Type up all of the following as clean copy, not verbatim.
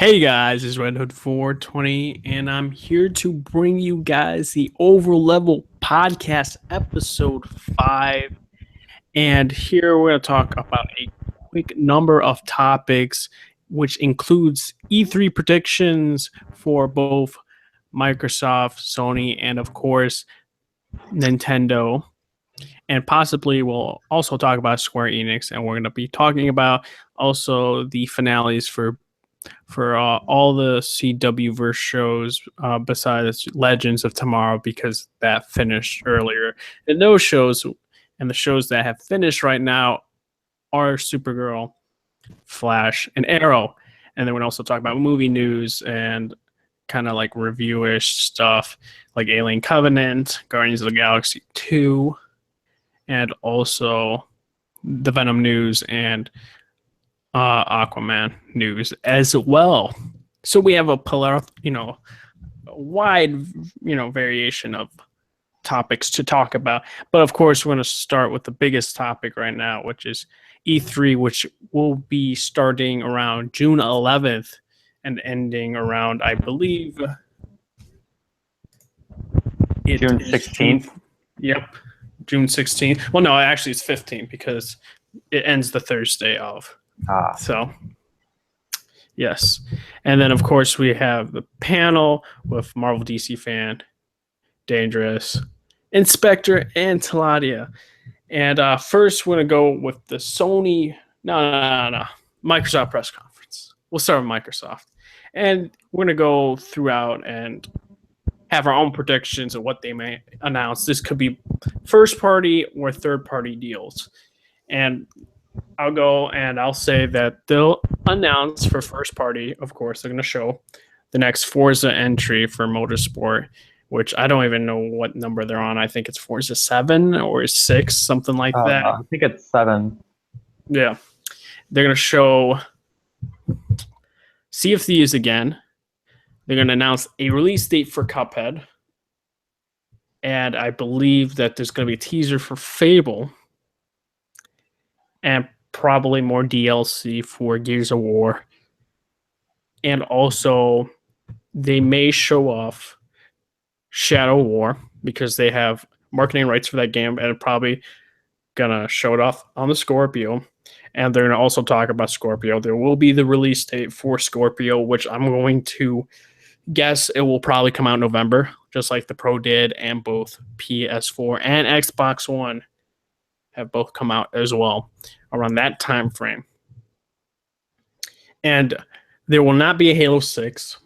Hey guys, it's Red Hood 420, and I'm here to bring you guys the Overleveled podcast episode 5. And here we're going to talk about a quick number of topics, which includes E3 predictions for both Microsoft, Sony, and of course, Nintendo. And possibly we'll also talk about Square Enix, and we're going to be talking about also the finales for all the CW verse shows besides Legends of Tomorrow, because that finished earlier. And those shows and the shows that have finished right now are Supergirl, Flash, and Arrow. And then we'll also talk about movie news and kind of like reviewish stuff like Alien Covenant, Guardians of the Galaxy 2, and also the Venom news and Aquaman news as well. So we have a wide, variation of topics to talk about. But of course, we're going to start with the biggest topic right now, which is E3, which will be starting around June 11th and ending around, I believe, June 16th. Yep, June 16th. Well, no, actually it's 15th because it ends the Thursday of. So, yes. And then, of course, we have the panel with Marvel DC fan, Dangerous, Inspector, and Taladia. And first, we're going to go with the Sony, Microsoft press conference. We'll start with Microsoft. And we're going to go throughout and have our own predictions of what they may announce. This could be first-party or third-party deals. And I'll go and I'll say that they'll announce for first party, of course, they're going to show the next Forza entry for Motorsport, which I don't even know what number they're on. I think it's Forza 7 or 6, something like that. I think it's 7. Yeah. They're going to show Sea of Thieves again. They're going to announce a release date for Cuphead. And I believe that there's going to be a teaser for Fable. And probably more DLC for Gears of War. And also, they may show off Shadow War because they have marketing rights for that game and probably gonna show it off on the Scorpio. And they're gonna also talk about Scorpio. There will be the release date for Scorpio, which I'm going to guess it will probably come out in November, just like the Pro did, and both PS4 and Xbox One have both come out as well around that time frame. And there will not be a Halo 6.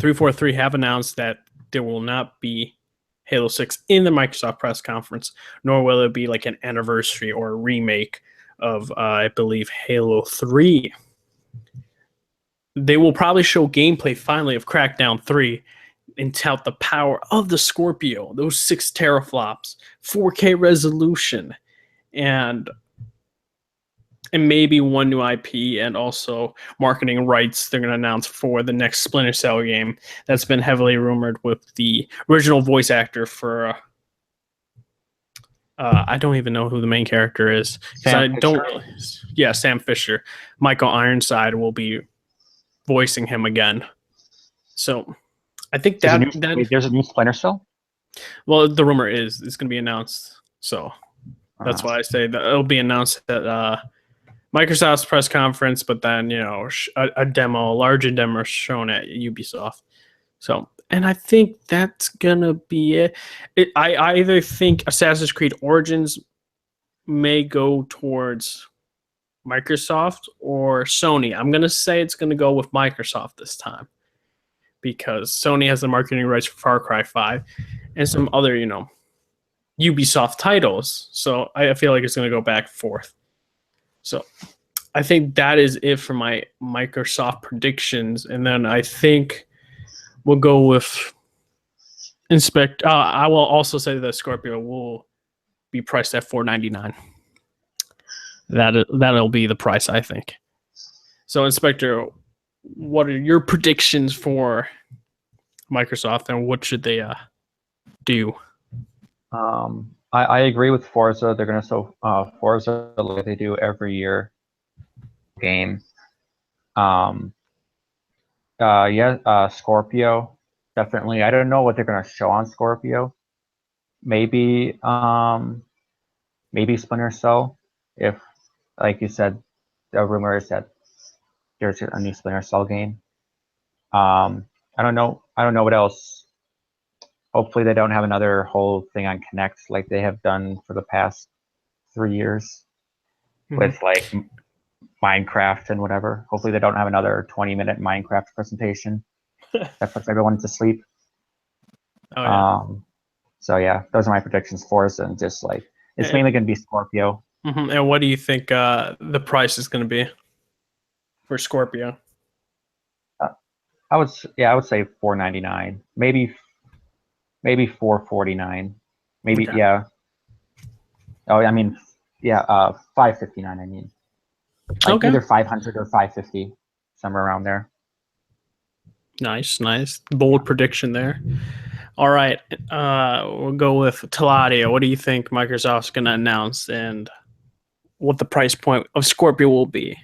343 have announced that there will not be Halo 6 in the Microsoft press conference, nor will it be like an anniversary or a remake of, I believe, Halo 3. They will probably show gameplay finally of Crackdown 3 and tout the power of the Scorpio, those 6 teraflops, 4K resolution, and maybe one new IP and also marketing rights they're going to announce for the next Splinter Cell game that's been heavily rumored with the original voice actor for I don't even know who the main character is. Sam Fisher. Michael Ironside will be voicing him again. So I think there's a new Splinter Cell? Well, the rumor is it's going to be announced. So that's why I say that it'll be announced at Microsoft's press conference, but then, a larger demo shown at Ubisoft. So, and I think that's going to be it. I either think Assassin's Creed Origins may go towards Microsoft or Sony. I'm going to say it's going to go with Microsoft this time because Sony has the marketing rights for Far Cry 5 and some other, Ubisoft titles. So I feel like it's going to go back and forth. So I think that is it for my Microsoft predictions. And then I think we'll go with Inspect. I will also say that Scorpio will be priced at $499. That'll be the price, I think. So, Inspector, what are your predictions for Microsoft and what should they do? I agree with Forza. They're going to show Forza like they do every year game. Yeah, Scorpio, definitely. I don't know what they're gonna show on Scorpio. Maybe, maybe Splinter Cell. If, like you said, the rumor is that there's a new Splinter Cell game. I don't know. I don't know what else. Hopefully, they don't have another whole thing on Connect like they have done for the past 3 years Mhm. with like Minecraft and whatever. Hopefully, they don't have another 20-minute Minecraft presentation that puts everyone to sleep. Oh yeah. Um, so yeah, those are my predictions for us, and just like it's And, mainly going to be Scorpio. and what do you think the price is going to be for Scorpio? Uh, I would say 4.99, maybe 4.49, maybe Okay. yeah. Oh, I mean, yeah, 5.59. I mean, like Okay. either 500 or 550, somewhere around there. Nice, nice. Bold prediction there. All right. We'll go with Taladia. What do you think Microsoft's going to announce and what the price point of Scorpio will be?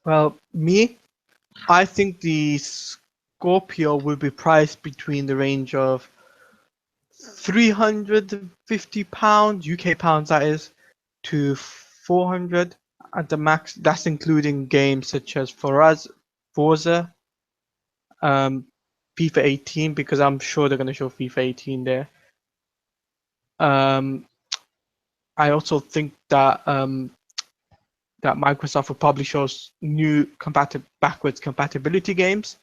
Well, I think the Scorpio will be priced between the range of £350, UK pounds that is, to 400 at the max. That's including games such as Forza, um, FIFA 18, because I'm sure they're going to show FIFA 18 there. Um, I also think that that Microsoft will probably show new backwards compatibility games,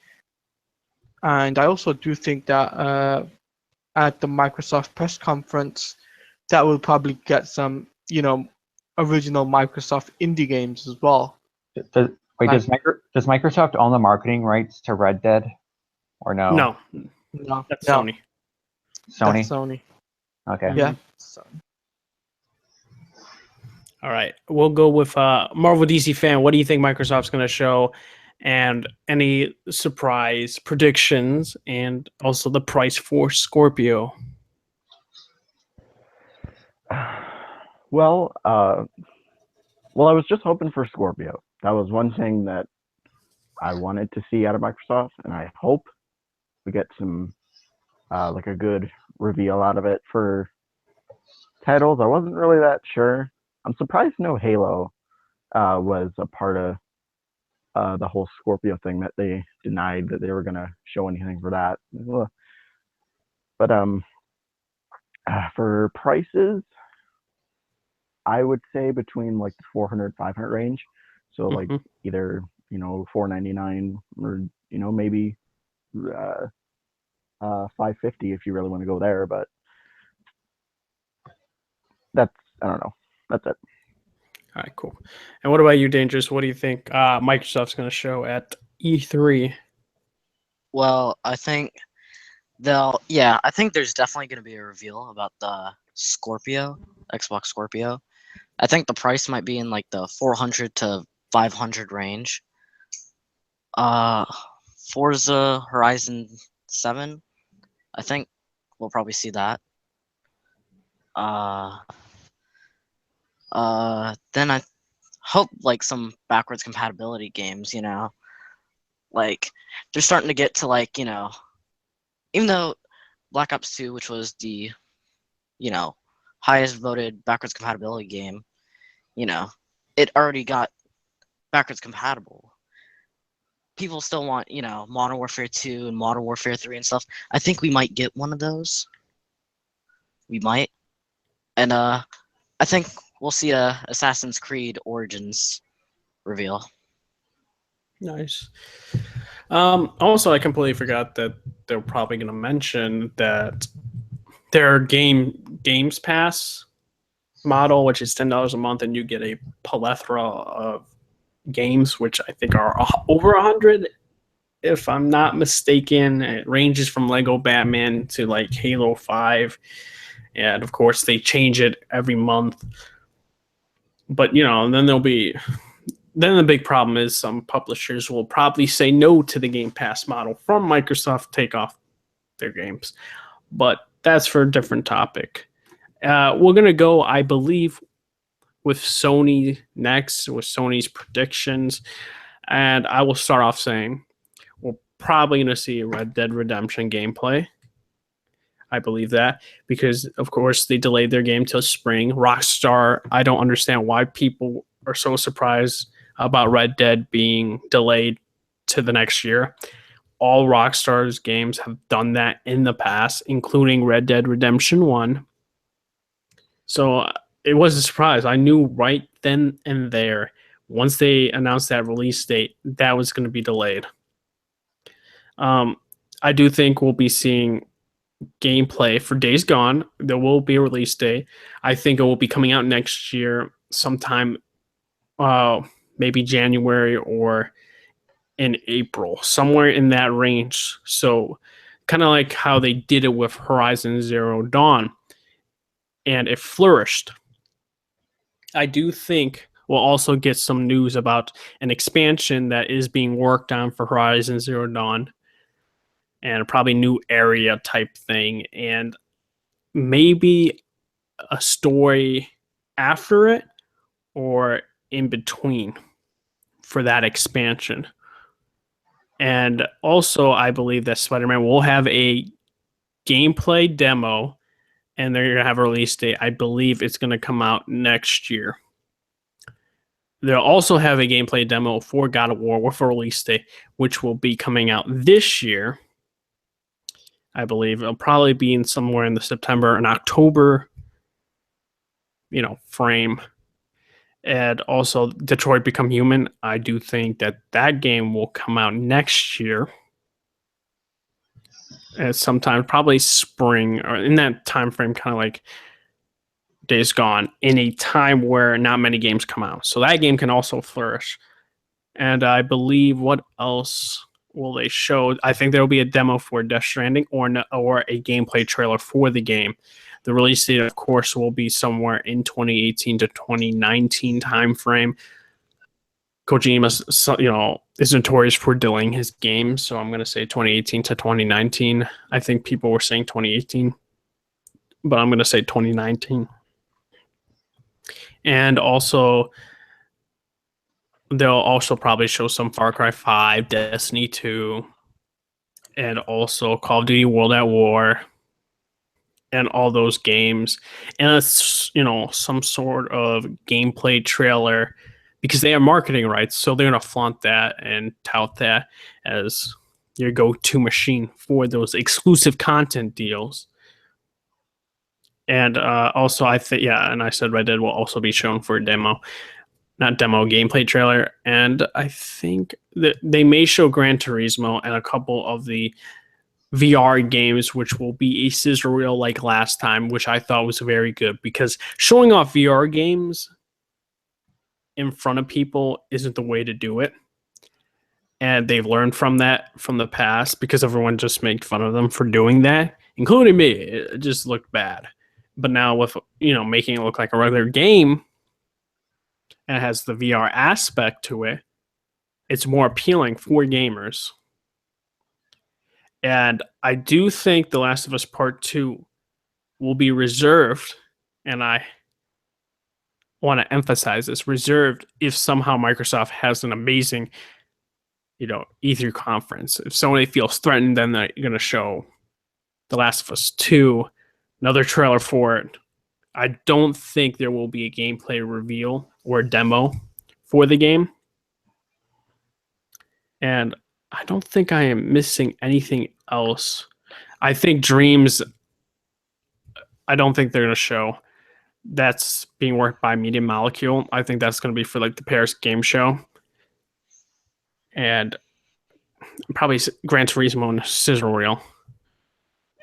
and I also do think that at the Microsoft press conference, that will probably get some, original Microsoft indie games as well. Does, wait, Like, does Microsoft own the marketing rights to Red Dead or no? No, no, that's no, Sony. that's Sony. Sony. Okay. Yeah. Mhm. All right. We'll go with Marvel DC fan. What do you think Microsoft's going to show? And any surprise predictions and also the price for Scorpio. Well, well, I was just hoping for Scorpio. That was one thing that I wanted to see out of Microsoft, and I hope we get some like a good reveal out of it for titles. I wasn't really that sure. I'm surprised no Halo was a part of the whole Scorpio thing, that they denied that they were gonna show anything for that. But for prices, I would say between like the 400 500 range. So like Mm-hmm. either 4.99 or maybe 550 if you really want to go there. But that's, I don't know. That's it. All right, cool. And what about you, Dangerous? What do you think Microsoft's going to show at E3? Well, I think there's definitely going to be a reveal about the Xbox Scorpio. I think the price might be in like the 400 to 500 range. Uh, Forza Horizon 7, I think we'll probably see that. Uh, then I hope like some backwards compatibility games, like they're starting to get to like, even though Black Ops 2, which was the, you know, highest voted backwards compatibility game, it already got backwards compatible. People still want, Modern Warfare 2 and Modern Warfare 3 and stuff. I think we might get one of those. We might. And I think we'll see a Assassin's Creed Origins reveal. Nice. Also, I completely forgot that they're probably going to mention that their Games Pass model, which is $10 a month, and you get a plethora of games, which I think are over 100, if I'm not mistaken. It ranges from Lego Batman to like Halo 5, and of course they change it every month. But then the big problem is some publishers will probably say no to the Game Pass model from Microsoft, take off their games. But that's for a different topic. We're going to go, I believe, with Sony next, with Sony's predictions. And I will start off saying probably going to see Red Dead Redemption gameplay. I believe that because, of course, they delayed their game till spring. Rockstar, I don't understand why people are so surprised about Red Dead being delayed to the next year. All Rockstar's games have done that in the past, including Red Dead Redemption 1. So it was a surprise. I knew right then and there, once they announced that release date, that was going to be delayed. I do think we'll be seeing gameplay for Days Gone. There will be a release date. I think it will be coming out next year sometime, maybe January or in April, somewhere in that range. So kind of like how they did it with Horizon Zero Dawn, and it flourished. I do think we'll also get some news about an expansion that is being worked on for Horizon Zero Dawn, and probably new area type thing, and maybe a story after it or in between for that expansion. And also, I believe that Spider-Man will have a gameplay demo, and they're going to have a release date. I believe it's going to come out next year. They'll also have a gameplay demo for God of War with a release date, which will be coming out this year. I believe it'll probably be in somewhere in the September and October, frame. And also Detroit Become Human. I do think that game will come out next year. At sometime, probably spring or in that time frame, kind of like Days Gone, in a time where not many games come out. So that game can also flourish. And I believe, what else will they show? I think there will be a demo for Death Stranding or a gameplay trailer for the game. The release date, of course, will be somewhere in 2018 to 2019 timeframe. Kojima, is notorious for delaying his games, so I'm going to say 2018 to 2019. I think people were saying 2018, but I'm going to say 2019. And also, they'll also probably show some Far Cry 5, Destiny 2, and also Call of Duty World at War, and all those games, and some sort of gameplay trailer, because they have marketing rights, so they're going to flaunt that and tout that as your go-to machine for those exclusive content deals. And also, I think, and I said Red Dead will also be shown for a gameplay trailer. And I think that they may show Gran Turismo and a couple of the VR games, which will be a sizzle reel like last time, which I thought was very good, because showing off VR games in front of people isn't the way to do it. And they've learned from that from the past, because everyone just made fun of them for doing that, including me. It just looked bad. But now with, making it look like a regular game and it has the VR aspect to it, it's more appealing for gamers. And I do think The Last of Us Part 2 will be reserved, and I want to emphasize this, reserved if somehow Microsoft has an amazing, E3 conference. If somebody feels threatened, then they're going to show The Last of Us 2, another trailer for it. I don't think there will be a gameplay reveal or a demo for the game. And I don't think I am missing anything else. I think Dreams, I don't think they're going to show. That's being worked by Media Molecule. I think that's going to be for the Paris Game Show. And probably Gran Turismo and Sizzle Reel.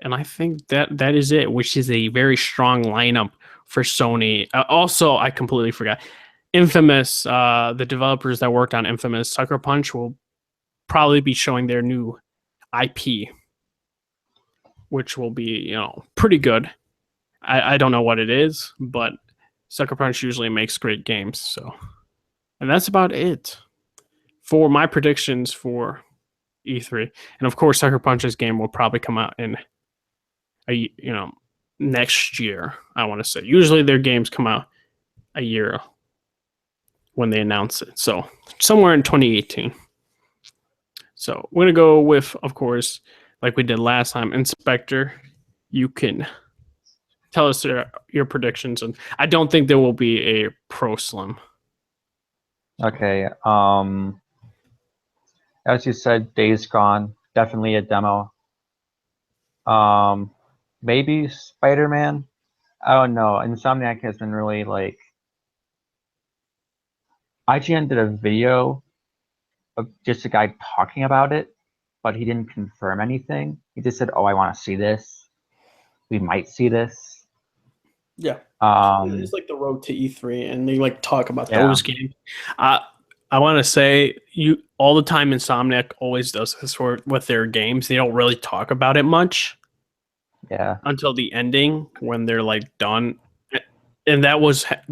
And I think that is it, which is a very strong lineup for Sony. Also, I completely forgot. Infamous, the developers that worked on Infamous, Sucker Punch, will probably be showing their new IP, which will be, pretty good. I don't know what it is, but Sucker Punch usually makes great games. So, and that's about it for my predictions for E3. And of course, Sucker Punch's game will probably come out in next year, I want to say. Usually their games come out a year when they announce it. So somewhere in 2018. So we're gonna go with, of course, like we did last time, Inspector. You can tell us your predictions, and I don't think there will be a Pro Slim. Okay. As you said, Days Gone, definitely a demo. Maybe Spider-Man. I don't know. Insomniac has been really like. IGN did a video of just a guy talking about it, but he didn't confirm anything. He just said, "Oh, I want to see this. We might see this." Yeah. Um, It's like the road to E3, and they like talk about Yeah. those games. I want to say you all the time. Insomniac always does this with their games. They don't really talk about it much yeah, until the ending when they're like done. And that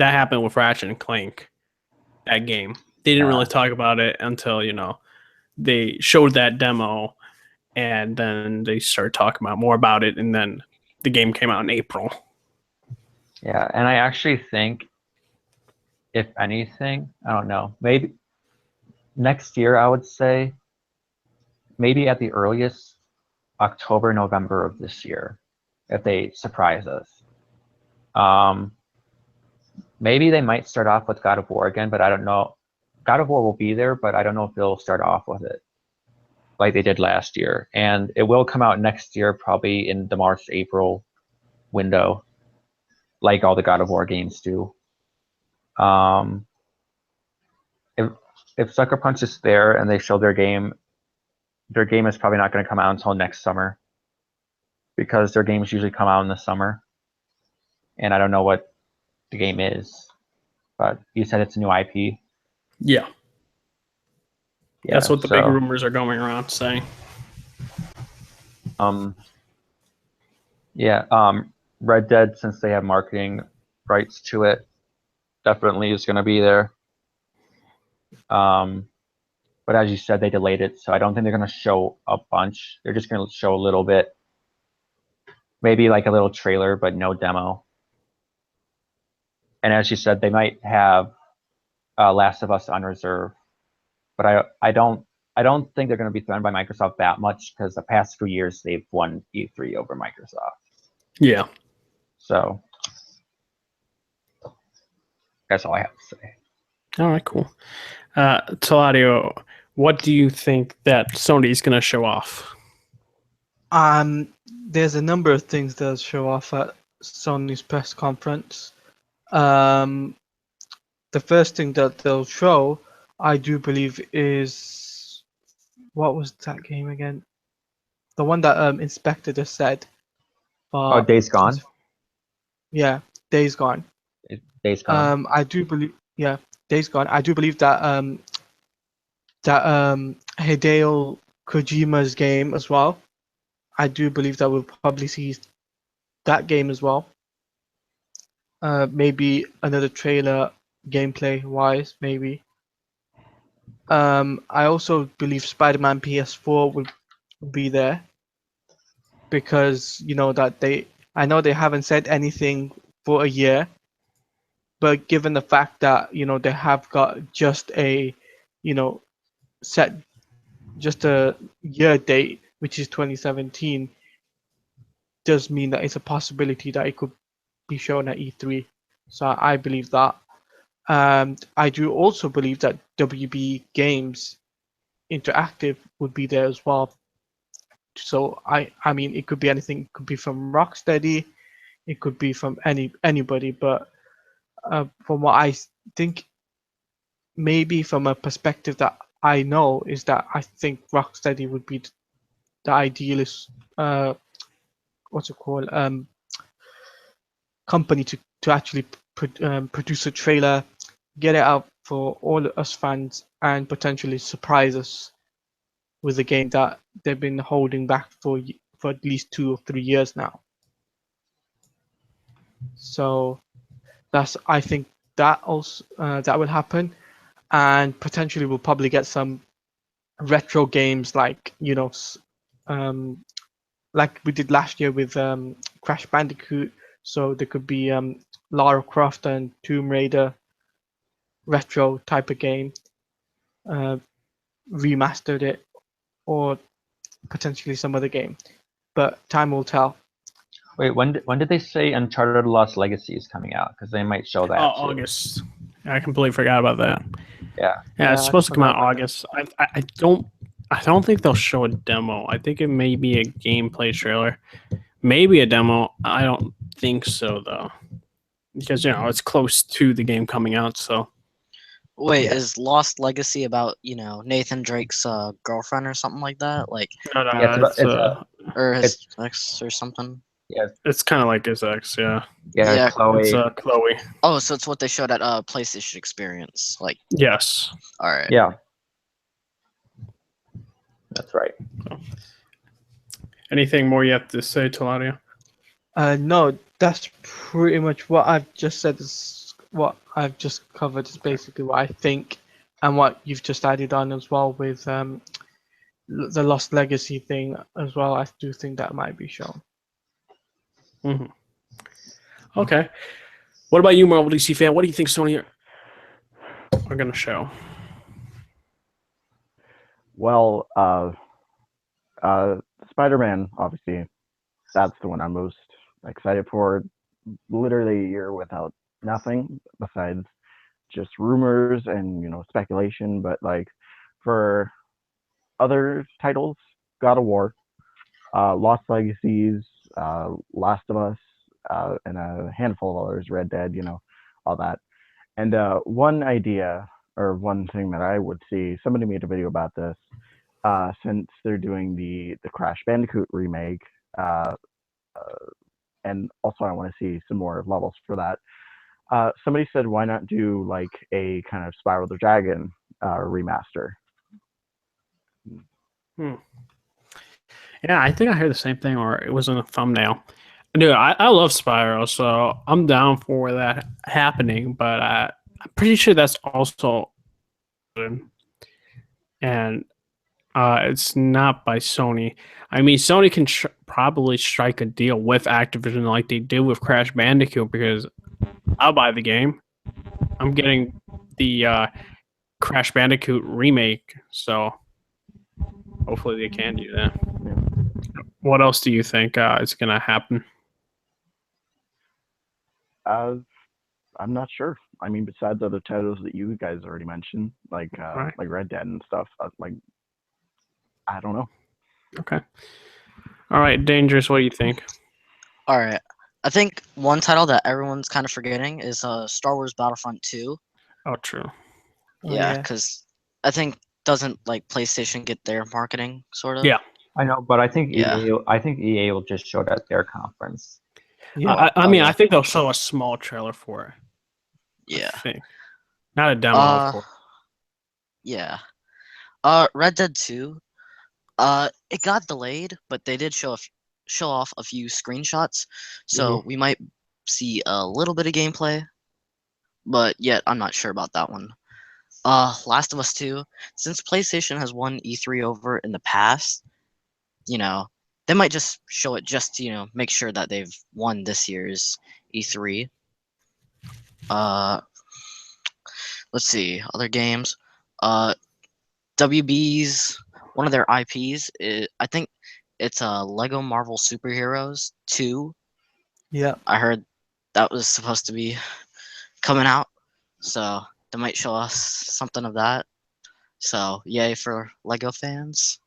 happened with Ratchet and Clank. That game, they didn't really talk about it until they showed that demo, and then they started talking about more about it, and then the game came out in April. yeah. And I actually think, if anything, I don't know, maybe next year, I would say, maybe at the earliest, October, November of this year, if they surprise us. Maybe they might start off with God of War again, but I don't know. God of War will be there, but I don't know if they'll start off with it like they did last year. And it will come out next year, probably in the March, April window, like all the God of War games do. Um, if if Sucker Punch is there and they show their game is probably not going to come out until next summer because their games usually come out in the summer. And I don't know what the game is, but you said it's a new IP. Yeah, Yeah, that's what the big so, rumors are going around saying. Yeah, Red Dead, since they have marketing rights to it, definitely is going to be there. But as you said, they delayed it, so I don't think they're going to show a bunch. They're just going to show a little bit, maybe like a little trailer, but no demo. And as you said, they might have Last of Us on reserve, but I don't think they're going to be threatened by Microsoft that much because the past few years they've won E3 over Microsoft. Yeah. So that's all I have to say. All right, cool. Taladio, what do you think that Sony's going to show off? There's a number of things they'll show off at Sony's press conference. The first thing that they'll show, I do believe, is what was that game again? The one that Inspector just said. Oh, Days Gone. Yeah, Days Gone. Days Gone. I do believe, yeah, Days Gone. I do believe that Hideo Kojima's game as well. I do believe that we'll probably see that game as well. Maybe another trailer, gameplay wise, maybe. I also believe Spider-Man PS4 will be there because I know they haven't said anything for a year, but given the fact that they have got just a set just a year date, which is 2017, does mean that it's a possibility that it could be shown at E3. So I believe that. And I do also believe that WB Games Interactive would be there as well. So I mean, it could be anything. It could be from Rocksteady, it could be from anybody. But from what I think, maybe from a perspective that I know, is that I think Rocksteady would be the idealist what's it called company to actually produce a trailer, get it out for all us fans, and potentially surprise us with a game that they've been holding back for at least 2 or 3 years now. So I think that also that will happen, and potentially we'll probably get some retro games like like we did last year with Crash Bandicoot. So there could be Lara Croft and Tomb Raider retro type of game, remastered it, or potentially some other game. But time will tell. Wait, when did they say Uncharted Lost Legacy is coming out? Because they might show that too. August. I completely forgot about that. Yeah. Yeah, it's Yeah, I supposed to come out forgot about that. August. I don't think they'll show a demo. I think it may be a gameplay trailer. Maybe a demo. I don't think so though. Because it's close to the game coming out, so Wait, Yeah. is Lost Legacy about Nathan Drake's girlfriend or something like that? Like, no, Yeah, or his it's ex or something? yeah, it's kind of like his ex, yeah. Yeah, It's Chloe. Chloe. Oh, so it's what they showed at PlayStation Experience. Like, Yes. all right. Yeah. That's right. Anything more you have to say, Taladia? No, that's pretty much what I've just said. Is what I've just covered is basically what I think, and what you've just added on as well with the Lost Legacy thing as well. I do think that might be shown. Mm-hmm. Okay. What about you, Marvel DC fan? What do you think Sony are going to show? Well, Spider-Man, obviously, that's the one I'm most excited for. Literally a year without nothing besides just rumors and speculation. But like for other titles, God of War, Lost Legacies, Last of Us, and a handful of others, Red Dead, all that. And one idea or one thing that I would see, somebody made a video about this, since they're doing the Crash Bandicoot remake, and also I want to see some more levels for that. Somebody said, why not do like a kind of Spiral the Dragon remaster? Yeah, I think I heard the same thing, or it was in a thumbnail. Dude, I love Spyro, so I'm down for that happening, but I'm pretty sure that's also, and it's not by Sony. I mean, Sony can probably strike a deal with Activision like they did with Crash Bandicoot, because I'll buy the game. I'm getting the Crash Bandicoot remake, so hopefully they can do that. What else do you think is going to happen? I'm not sure. I mean, besides other titles that you guys already mentioned, like Right. like Red Dead and stuff, like I don't know. Okay. All right, Dangerous, what do you think? All right. I think one title that everyone's kind of forgetting is Star Wars Battlefront 2. Oh, true. Yeah, because I think doesn't like PlayStation get their marketing sort of? Yeah. I know, but I think Yeah. EA will just show it at their conference. Yeah. I mean, yeah. I think they'll show a small trailer for it. Yeah. I think. Not a demo, of course. Yeah. Red Dead 2. It got delayed, but they did show off a few screenshots, so we might see a little bit of gameplay, but yet I'm not sure about that one. Last of Us 2. Since PlayStation has won E3 over in the past, they might just show it just to make sure that they've won this year's E3. Let's see other games. WB's one of their IPs. I think it's Lego Marvel Superheroes 2. Yeah. I heard that was supposed to be coming out, so they might show us something of that. So yay for Lego fans.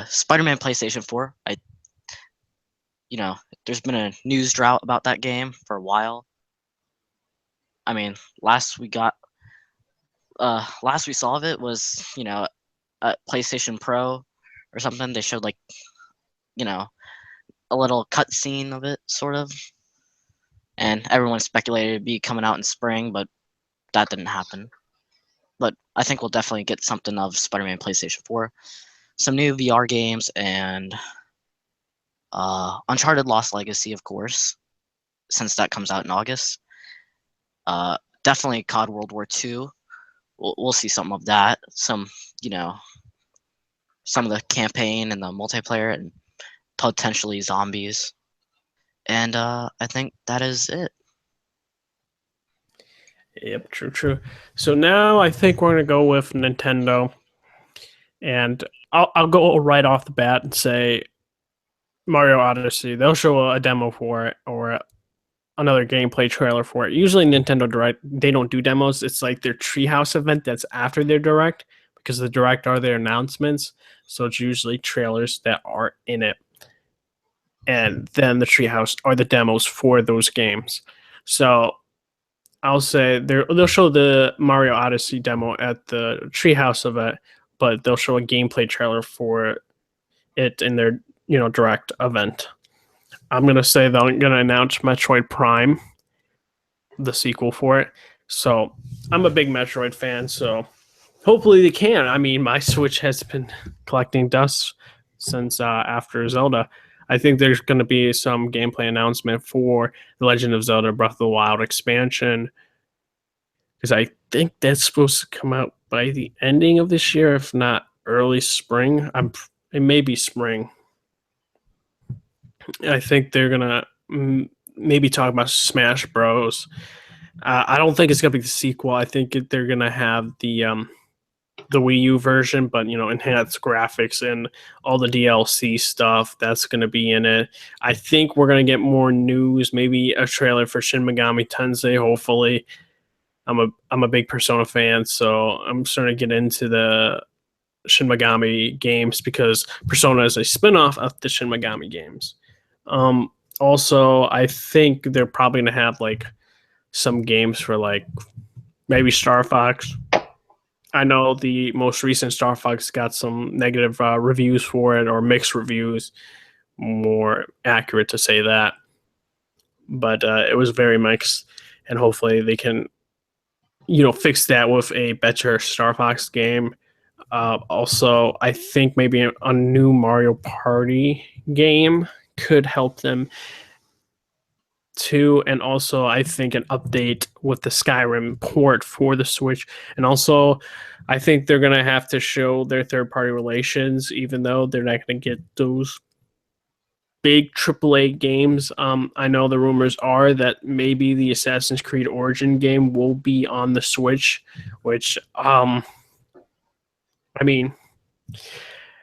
Spider-Man PlayStation 4. There's been a news drought about that game for a while. I mean, last we saw of it was, at PlayStation Pro or something. They showed like, a little cutscene of it, sort of. And everyone speculated it'd be coming out in spring, but that didn't happen. But I think we'll definitely get something of Spider-Man PlayStation 4. Some new VR games, and Uncharted Lost Legacy, of course, since that comes out in August. Definitely COD World War II. We'll see some of that. Some of the campaign and the multiplayer, and potentially zombies. And I think that is it. Yep, true. So now I think we're going to go with Nintendo. And I'll go right off the bat and say Mario Odyssey. They'll show a demo for it or another gameplay trailer for it. Usually Nintendo Direct, they don't do demos. It's like their Treehouse event that's after their Direct, because the Direct are their announcements. So it's usually trailers that are in it. And then the Treehouse are the demos for those games. So I'll say they'll show the Mario Odyssey demo at the Treehouse event, but they'll show a gameplay trailer for it in their Direct event. I'm gonna say they're gonna announce Metroid Prime, the sequel for it. So I'm a big Metroid fan, so hopefully they can. I mean, my Switch has been collecting dust since after Zelda. I think there's going to be some gameplay announcement for The Legend of Zelda Breath of the Wild expansion, because I think that's supposed to come out by the ending of this year, if not early spring. It may be spring. I think they're gonna maybe talk about Smash Bros. I don't think it's gonna be the sequel. I think they're gonna have the Wii U version, but enhanced graphics and all the DLC stuff that's gonna be in it. I think we're gonna get more news, maybe a trailer for Shin Megami Tensei. Hopefully, I'm a big Persona fan, so I'm starting to get into the Shin Megami games because Persona is a spin-off of the Shin Megami games. Also, I think they're probably gonna have like some games for like maybe Star Fox. I know the most recent Star Fox got some negative reviews for it, or mixed reviews, more accurate to say that. But it was very mixed, and hopefully they can, fix that with a better Star Fox game. Also, I think maybe a new Mario Party game could help them too, and also I think an update with the Skyrim port for the Switch. And also I think they're gonna have to show their third-party relations, even though they're not gonna get those big AAA games. I know the rumors are that maybe the Assassin's Creed Origin game will be on the Switch, which I mean,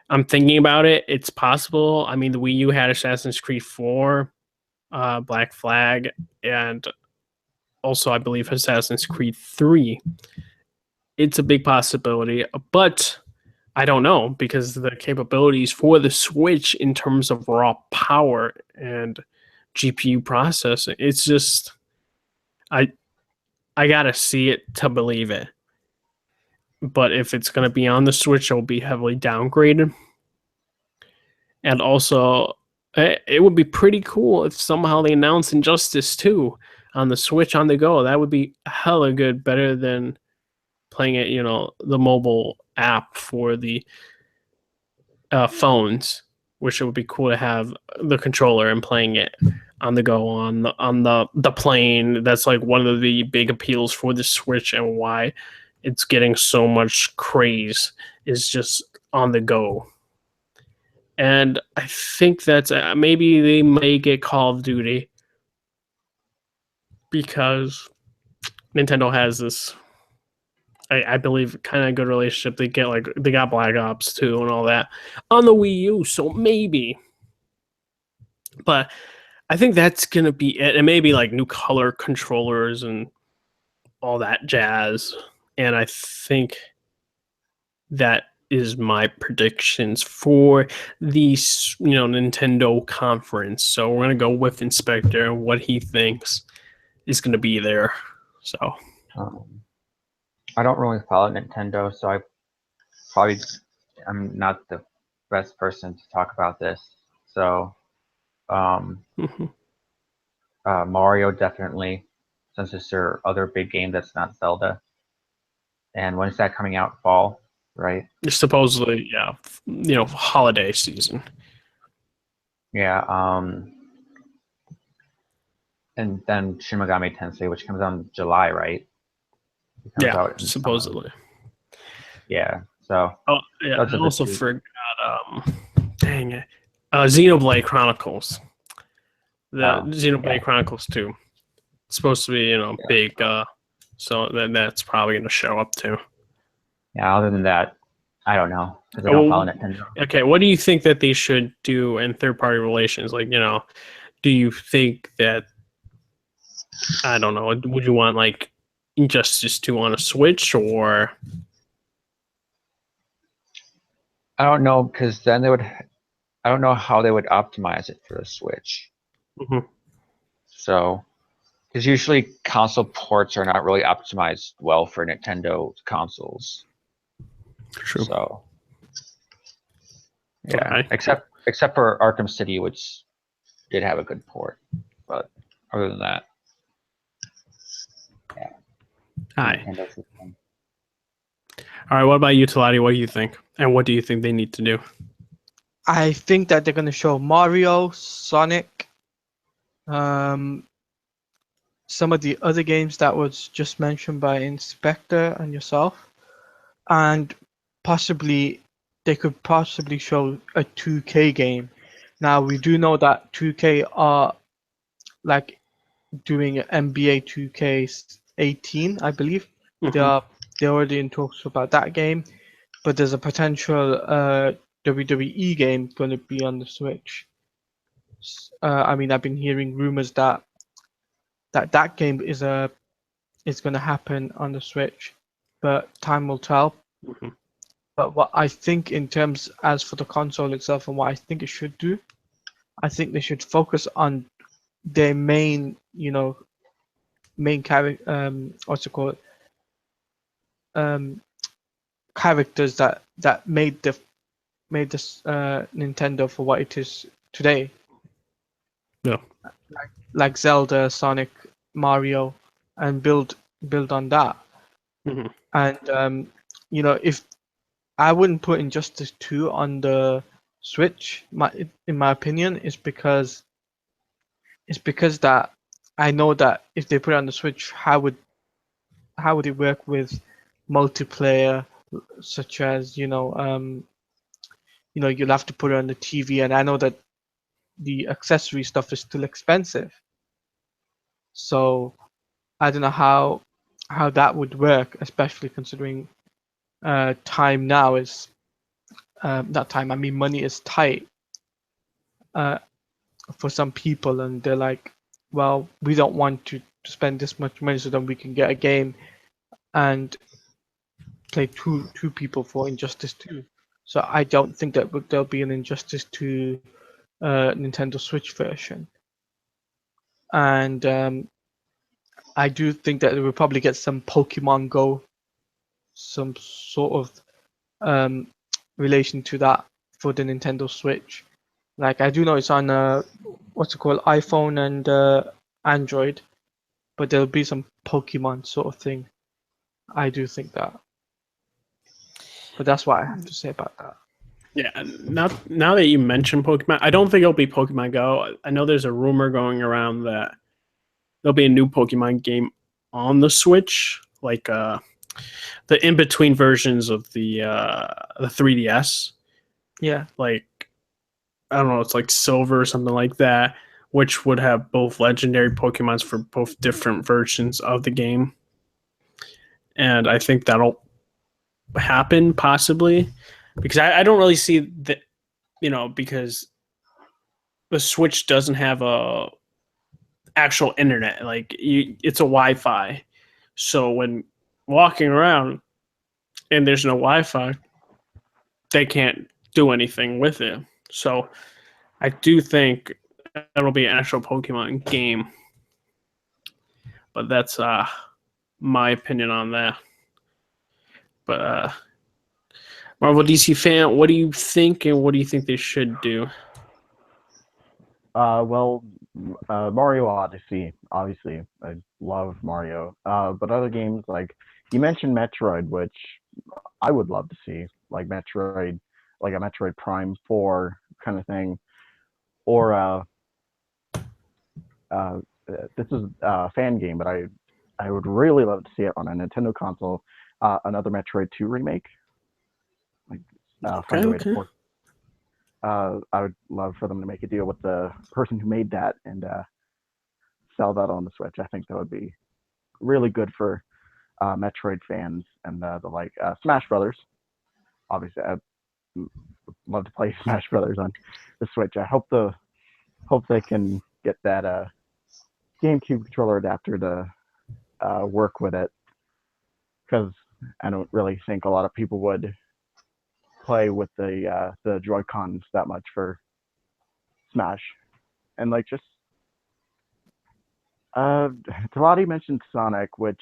I'm thinking about it. It's possible. I mean, the Wii U had Assassin's Creed 4, Black Flag, and also I believe Assassin's Creed 3. It's a big possibility, but I don't know, because the capabilities for the Switch in terms of raw power and GPU processing, it's just I gotta see it to believe it. But if it's gonna be on the Switch, it'll be heavily downgraded. And also, it would be pretty cool if somehow they announce Injustice 2 on the Switch on the go. That would be hella good, better than playing it, the mobile app for the phones, which it would be cool to have the controller and playing it on the go on the plane. That's like one of the big appeals for the Switch, and why it's getting so much craze is just on the go. And I think that's maybe they may get Call of Duty, because Nintendo has this, I believe, kind of good relationship. They got Black Ops 2 and all that on the Wii U, so maybe. But I think that's gonna be it, and maybe like new color controllers and all that jazz. And I think that is my predictions for the Nintendo conference. So we're gonna go with Inspector and what he thinks is gonna be there. So I don't really follow Nintendo, so I'm not the best person to talk about this. So Mario definitely, since it's their other big game that's not Zelda. And when is that coming out? Fall, right? Supposedly, yeah, holiday season. Yeah. And then Shin Megami Tensei, which comes out in July, right? Yeah, supposedly. Yeah. So. Oh yeah, I also forgot. Dang it, Xenoblade Chronicles. Xenoblade Chronicles 2. It's supposed to be big. So that's probably going to show up too. Yeah. Other than that, I don't know because I don't follow Nintendo. Okay, what do you think that they should do in third-party relations? Like, do you think that, I don't know, would you want like Injustice 2 on a Switch, or I don't know because then they would. I don't know how they would optimize it for the Switch. Mhm. So, because usually console ports are not really optimized well for Nintendo consoles. True. So, yeah, Okay. except for Arkham City, which did have a good port, but other than that, yeah, Hi. Nintendo system. All right, what about you, Talati? What do you think? And what do you think they need to do? I think that they're going to show Mario, Sonic, um, some of the other games that was just mentioned by Inspector and yourself, and possibly they could possibly show a 2K game. Now we do know that 2K are like doing NBA 2K18, I believe. They Mhm. are they're already in talks about that game, but there's a potential WWE game going to be on the Switch. I mean, I've been hearing rumors that that game is going to happen on the Switch, but time will tell. Mhm. But what I think in terms as for the console itself and what I think it should do, I think they should focus on their main, main character, what's it called, um, characters that made this Nintendo for what it is today, Yeah. like Zelda, Sonic, Mario, and build on that. Mhm. And if I wouldn't put Injustice 2 on the Switch, in my opinion, is because that I know that if they put it on the Switch, how would it work with multiplayer, such as you'll have to put it on the TV, and I know that the accessory stuff is still expensive. So I don't know how that would work, especially considering time now is not time. I mean, money is tight uh, for some people, and they're like, well, we don't want to spend this much money so that we can get a game and play two people for Injustice 2. So I don't think that there'll be an Injustice 2 Nintendo Switch version. And I do think that we'll probably get some Pokemon Go, some sort of um, relation to that for the Nintendo Switch. Like I do know it's on what's it called, iPhone and Android, but there'll be some Pokemon sort of thing. I do think that. But that's what I have to say about that. Yeah. Now that you mention Pokemon, I don't think it'll be Pokemon Go. I know there's a rumor going around that there'll be a new Pokemon game on the Switch, like the in between versions of the 3DS. Yeah. Like, I don't know, it's like Silver or something like that, which would have both legendary Pokemons for both different versions of the game. And I think that'll happen possibly because I don't really see that, because the Switch doesn't have a actual internet. Like, it's a Wi-Fi. So when walking around and there's no Wi-Fi, they can't do anything with it. So I do think that'll be an actual Pokemon game. But that's my opinion on that. But Marvel DC fan, what do you think, and what do you think they should do? Well, Mario Odyssey, obviously, I love Mario. But other games like you mentioned Metroid, which I would love to see, like Metroid, like a Metroid Prime 4 kind of thing, or uh, this is a fan game, but I would really love to see it on a Nintendo console. Another Metroid 2 remake, like find a way to Okay. port. I would love for them to make a deal with the person who made that and sell that on the Switch. I think that would be really good for Metroid fans and the like. Smash Brothers, obviously I love to play Smash Brothers on the Switch. I hope they can get that GameCube controller adapter to work with it, because I don't really think a lot of people would play with the Joy-Cons that much for Smash. And like just Talati mentioned Sonic, which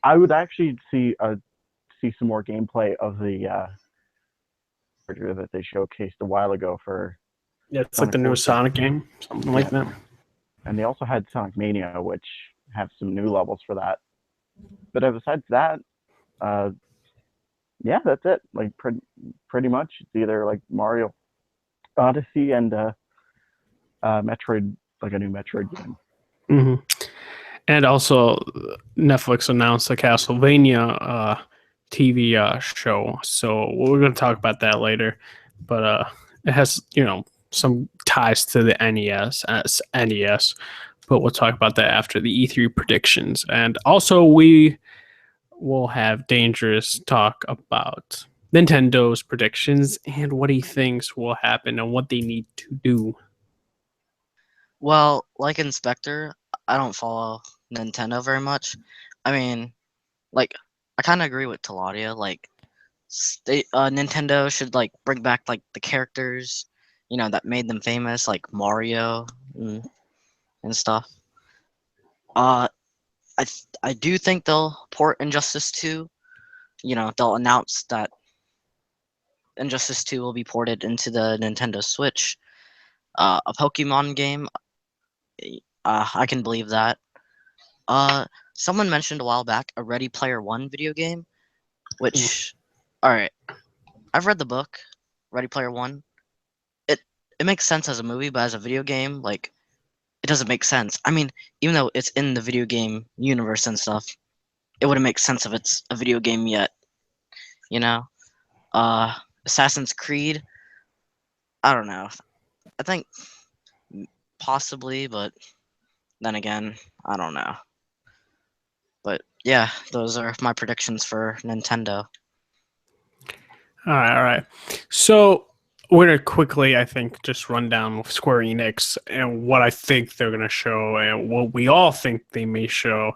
I would actually see some more gameplay of the character that they showcased a while ago for. Yeah, it's like Sonic the new Forces. Sonic game, something like that. And they also had Sonic Mania, which have some new levels for that. But besides that, yeah, that's it. Like pretty much, it's either like Mario Odyssey and Metroid, like a new Metroid game. Mm-hmm. And also, Netflix announced the Castlevania TV show, so we're going to talk about that later. But it has, some ties to the NES, but we'll talk about that after the E3 predictions. And also, we will have Dangerous talk about Nintendo's predictions and what he thinks will happen and what they need to do. Well, like Inspector, I don't follow Nintendo very much. I mean, like, I kind of agree with Taladia. Like, Nintendo should like bring back like the characters, that made them famous, like Mario and stuff. I do think they'll port Injustice 2. They'll announce that Injustice 2 will be ported into the Nintendo Switch. A Pokemon game, I can believe that. Someone mentioned a while back a Ready Player One video game, which, all right, I've read the book, Ready Player One. It makes sense as a movie, but as a video game, like, it doesn't make sense. I mean, even though it's in the video game universe and stuff, it wouldn't make sense if it's a video game yet. Assassin's Creed, I don't know. I think possibly, but then again, I don't know. But yeah, those are my predictions for Nintendo. All right. So we're going to quickly, I think, just run down Square Enix and what I think they're going to show and what we all think they may show.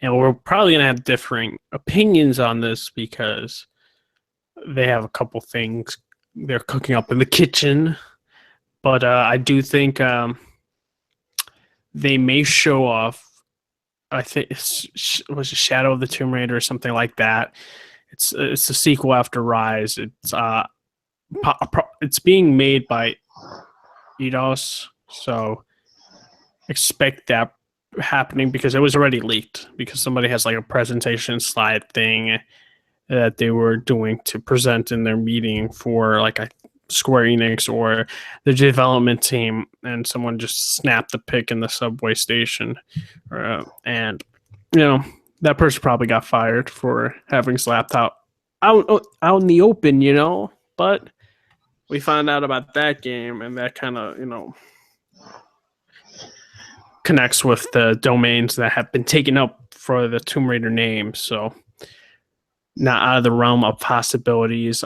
And we're probably going to have differing opinions on this because they have a couple things they're cooking up in the kitchen. But I do think they may show off, I think it was a Shadow of the Tomb Raider or something like that. It's a sequel after Rise. It's being made by Eidos, so expect that happening because it was already leaked. Because somebody has like a presentation slide thing that they were doing to present in their meeting for like a Square Enix or the development team, and someone just snapped the pic in the subway station, and that person probably got fired for having his laptop out in the open, but we found out about that game, and that kind of connects with the domains that have been taken up for the Tomb Raider name, so not out of the realm of possibilities.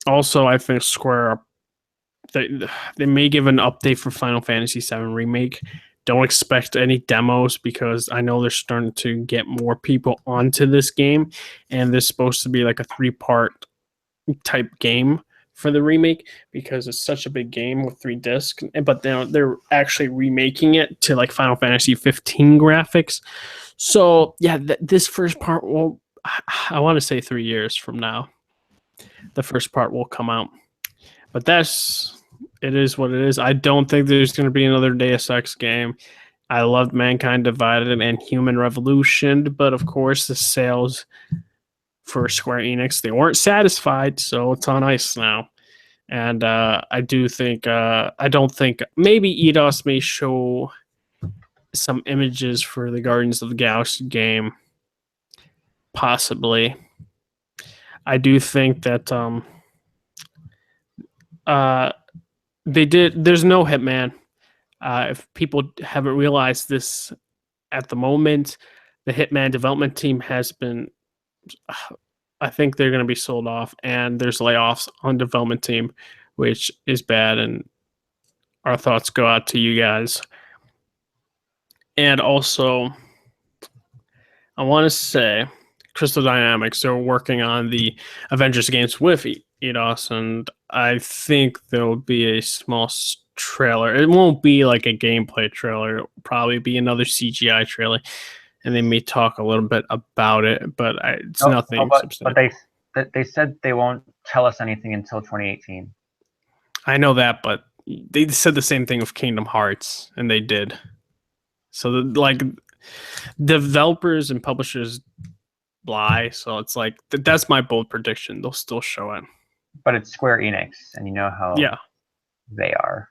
Also, I think Square, they may give an update for Final Fantasy VII Remake. Don't expect any demos because I know they're starting to get more people onto this game, and this is supposed to be like a 3-part type game for the remake because it's such a big game with 3 discs. But now they're actually remaking it to like Final Fantasy 15 graphics. So yeah, this first part will, I want to say 3 years from now, the first part will come out. But it is what it is. I don't think there's going to be another Deus Ex game. I loved Mankind Divided and Human Revolution, but of course the sales for Square Enix, they weren't satisfied, so it's on ice now. And I don't think maybe Eidos may show some images for the Guardians of the Galaxy game, possibly. I do think that there's no Hitman. If people haven't realized this at the moment, the Hitman development team has been I think they're going to be sold off, and there's layoffs on development team, which is bad. And our thoughts go out to you guys. And also, I want to say Crystal Dynamics, they're working on the Avengers games with Eidos, and I think there'll be a small trailer. It won't be like a gameplay trailer. It'll probably be another CGI trailer, and they may talk a little bit about it, but it's nothing substantial. But they said they won't tell us anything until 2018. I know that, but they said the same thing with Kingdom Hearts, and they did. So, like, developers and publishers lie. So it's like that's my bold prediction. They'll still show it. But it's Square Enix, and you know how they are.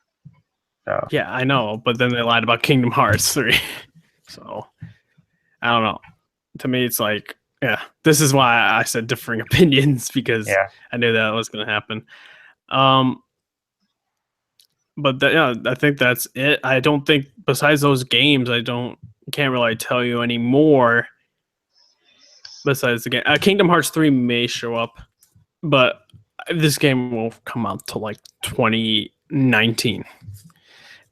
So yeah, I know. But then they lied about Kingdom Hearts 3. So I don't know. To me, it's like, yeah, this is why I said differing opinions, because I knew that was going to happen. But I think that's it. I don't think, besides those games, can't really tell you any more. Besides the game, Kingdom Hearts 3 may show up, but this game won't come out till like 2019,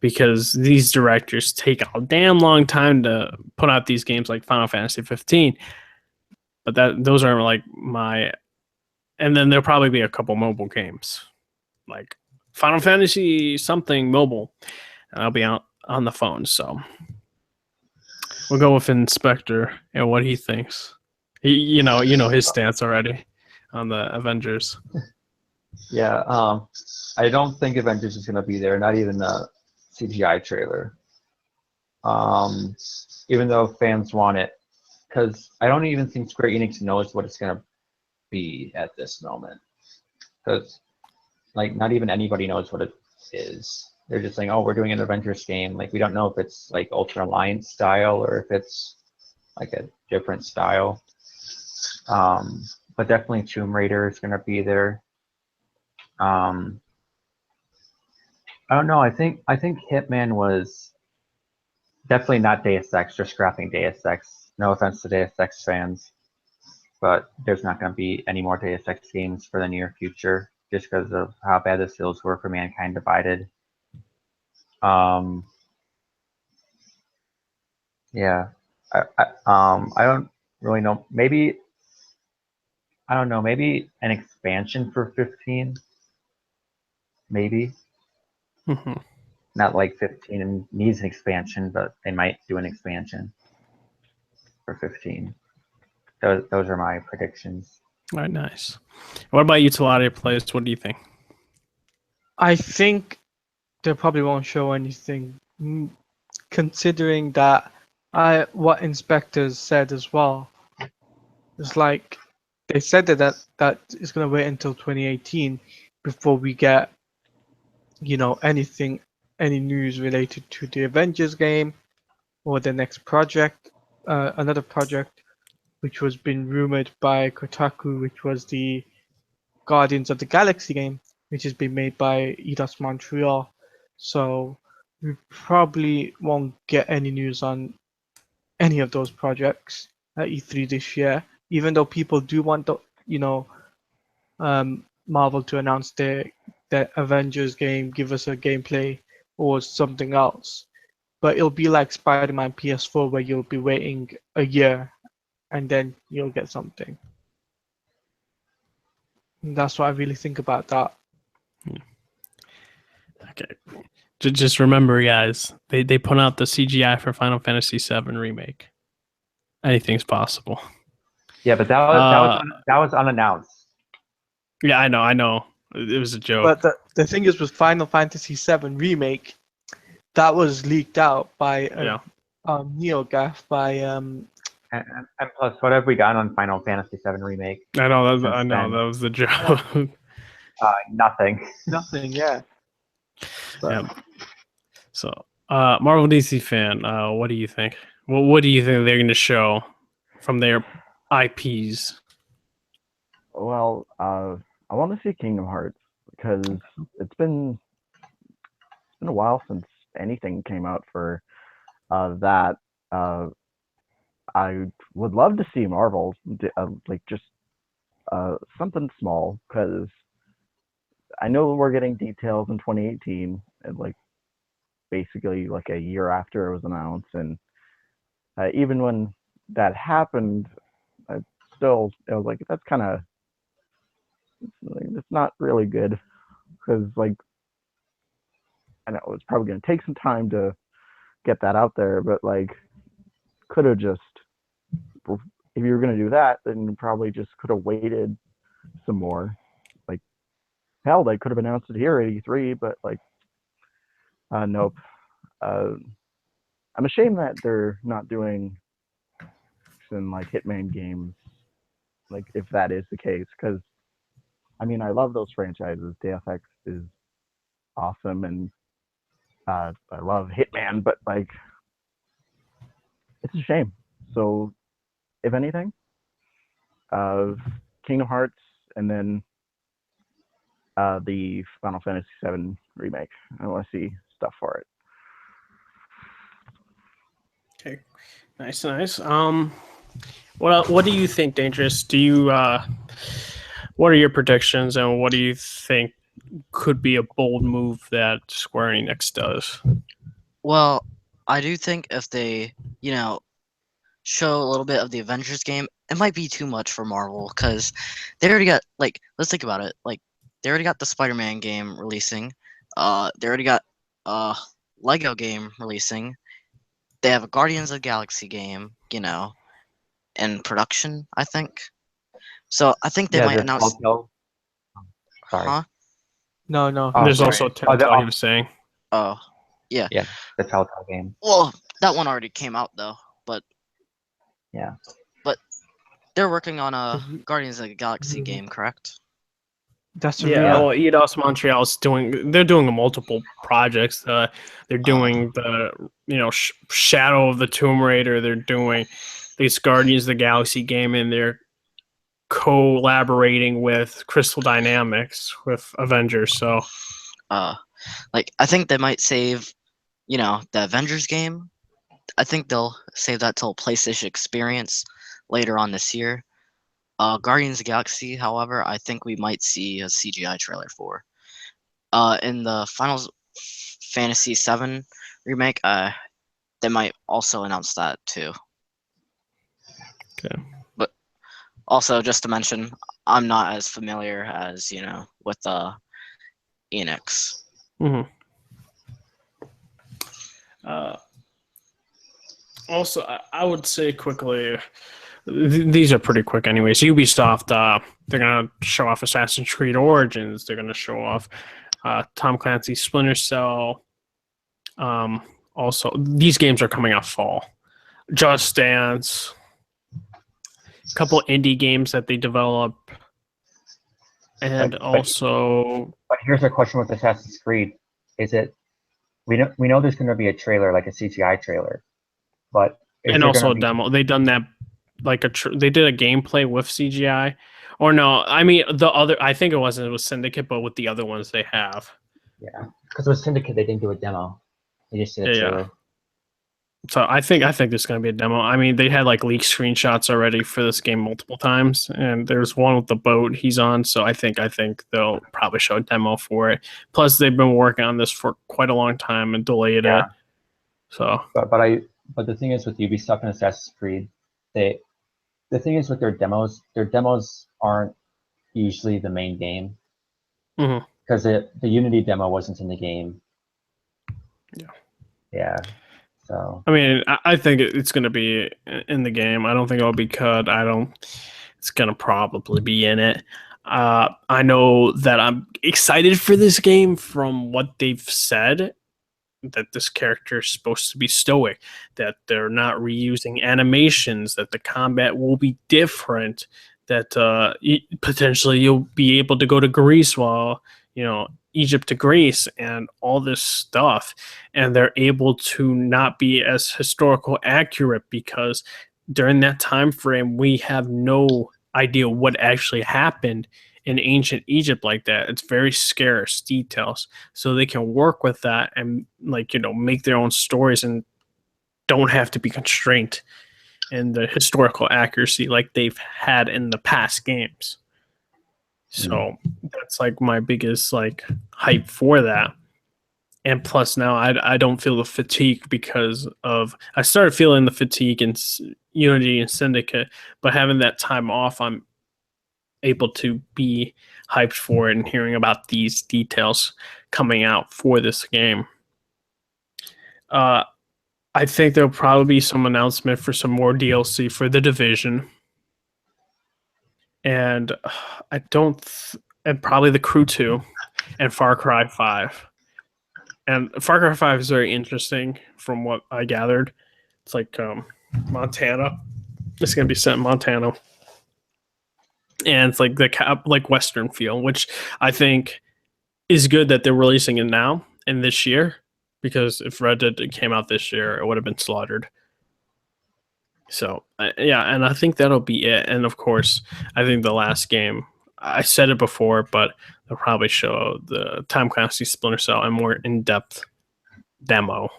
because these directors take a damn long time to put out these games, like Final Fantasy 15. But those are like and then there'll probably be a couple mobile games, like Final Fantasy something mobile, and I'll be out on the phone. So we'll go with Inspector and what he thinks. You know his stance already on the Avengers. Yeah, I don't think Avengers is going to be there. Not even a CGI trailer. Even though fans want it, because I don't even think Square Enix knows what it's going to be at this moment. Because, like, not even anybody knows what it is. They're just saying, "Oh, we're doing an Avengers game." Like, we don't know if it's like Ultra Alliance style or if it's like a different style. But definitely Tomb Raider is going to be there. I don't know. I think Hitman was definitely not Deus Ex. Just scrapping Deus Ex. No offense to Deus Ex fans, but there's not going to be any more Deus Ex games for the near future, just because of how bad the sales were for Mankind Divided. Yeah. I don't really know. Maybe, I don't know. Maybe an expansion for 15. Maybe. Mm-hmm. Not like 15 needs an expansion, but they might do an expansion for 15. Those are my predictions. All right, nice. What about you, Taladia Plays? What do you think? I think they probably won't show anything, considering that what inspectors said as well. It's like they said that it's gonna wait until 2018 before we get, any news related to the Avengers game or the next project, another project which was been rumored by Kotaku, which was the Guardians of the Galaxy game, which has been made by Eidos Montreal. So we probably won't get any news on any of those projects at E3 this year, even though people do want Marvel to announce their Avengers game, give us a gameplay or something else. But it'll be like Spider-Man PS4, where you'll be waiting a year and then you'll get something. And that's what I really think about that. Okay. Just remember, guys, they put out the CGI for Final Fantasy VII Remake. Anything's possible. Yeah, but that was unannounced. Yeah, I know. It was a joke. But the thing is, with Final Fantasy VII Remake, that was leaked out by NeoGAF by And plus, what have we gotten on Final Fantasy VII Remake? I know that was the joke. Nothing. Nothing. Yeah. Yeah. So, Marvel DC fan, what do you think? What do you think they're going to show from their IPs? Well, I want to see Kingdom Hearts, because it's been a while since anything came out for that. I would love to see Marvel, like just something small, because I know we're getting details in 2018, and like basically like a year after it was announced, and even when that happened, I it was like that's kind of it's not really good, because like I know it's probably going to take some time to get that out there, but like could have just, if you were going to do that, then you probably just could have waited some more. Like hell, they could have announced it here at E3, but like nope. I'm ashamed that they're not doing some like Hitman games, like if that is the case, because I mean I love those franchises. Deus Ex is awesome, and I love Hitman, but like it's a shame. So if anything, Kingdom Hearts, and then the Final Fantasy VII remake. I want to see stuff for it. Okay, nice. What do you think, Dangerous? Do you what are your predictions, and what do you think could be a bold move that Square Enix does? Well, I do think if they, show a little bit of the Avengers game, it might be too much for Marvel, because they already got, like, let's think about it. Like, they already got the Spider-Man game releasing. They already got Lego game releasing. They have a Guardians of the Galaxy game, in production, I think. So I think they might announce. Telltale. Sorry. Huh? No, no. Oh, There's sorry. also Telltale, he was saying. Oh, yeah. Yeah, the Telltale game. Well, that one already came out though, but Yeah. but they're working on a Guardians of the Galaxy game, correct? That's the Yeah, real. well, Eidos Montreal's they're doing multiple projects. They're doing the Shadow of the Tomb Raider. They're doing this Guardians of the Galaxy game, and they're collaborating with Crystal Dynamics with Avengers. So, Like I think they might save, the Avengers game. I think they'll save that till PlayStation Experience later on this year. Guardians of the Galaxy, however, I think we might see a CGI trailer for. In the Final Fantasy VII remake, they might also announce that too. okay. But also, just to mention, I'm not as familiar as with Enix. Mm-hmm. Also, I would say quickly, these are pretty quick anyways. Ubisoft, they're going to show off Assassin's Creed Origins. They're going to show off Tom Clancy's Splinter Cell. Also, these games are coming out fall. Just Dance, a couple indie games that they develop, and also. But here's a question with Assassin's Creed: is it? We know there's going to be a trailer, like a CGI trailer, but And also a demo. They done that like they did a gameplay with CGI, or no? I mean the other. I think it was Syndicate, but with the other ones they have. Yeah, because with Syndicate they didn't do a demo. They just did a trailer. Yeah. So I think there's going to be a demo. I mean, they had like leaked screenshots already for this game multiple times, and there's one with the boat he's on. So I think they'll probably show a demo for it. Plus, they've been working on this for quite a long time and delayed it. So, but the thing is with Ubisoft and Assassin's Creed, the thing is with their demos aren't usually the main game, because the Unity demo wasn't in the game. Yeah. So I mean, I think it's going to be in the game. I don't think it'll be cut. It's going to probably be in it. I know that I'm excited for this game from what they've said, that this character is supposed to be stoic, that they're not reusing animations, that the combat will be different, that potentially you'll be able to go to Greece while, Egypt to Greece and all this stuff, and they're able to not be as historical accurate because during that time frame we have no idea what actually happened in ancient Egypt like that. It's very scarce details, so they can work with that and make their own stories and don't have to be constrained in the historical accuracy like they've had in the past games. So that's like my biggest like hype for that. And plus now I don't feel the fatigue because of I started feeling the fatigue in Unity and Syndicate, but having that time off, I'm able to be hyped for it and hearing about these details coming out for this game. I think there'll probably be some announcement for some more DLC for The Division. And I don't, and probably The Crew 2 and Far Cry 5. And Far Cry 5 is very interesting from what I gathered. It's like Montana. It's going to be set in Montana. And it's like like Western feel, which I think is good that they're releasing it now and this year, because if Red Dead came out this year, it would have been slaughtered. So yeah, and I think that'll be it. And of course, I think the last game, I said it before, but they'll probably show the Tom Clancy Splinter Cell and more in-depth demo,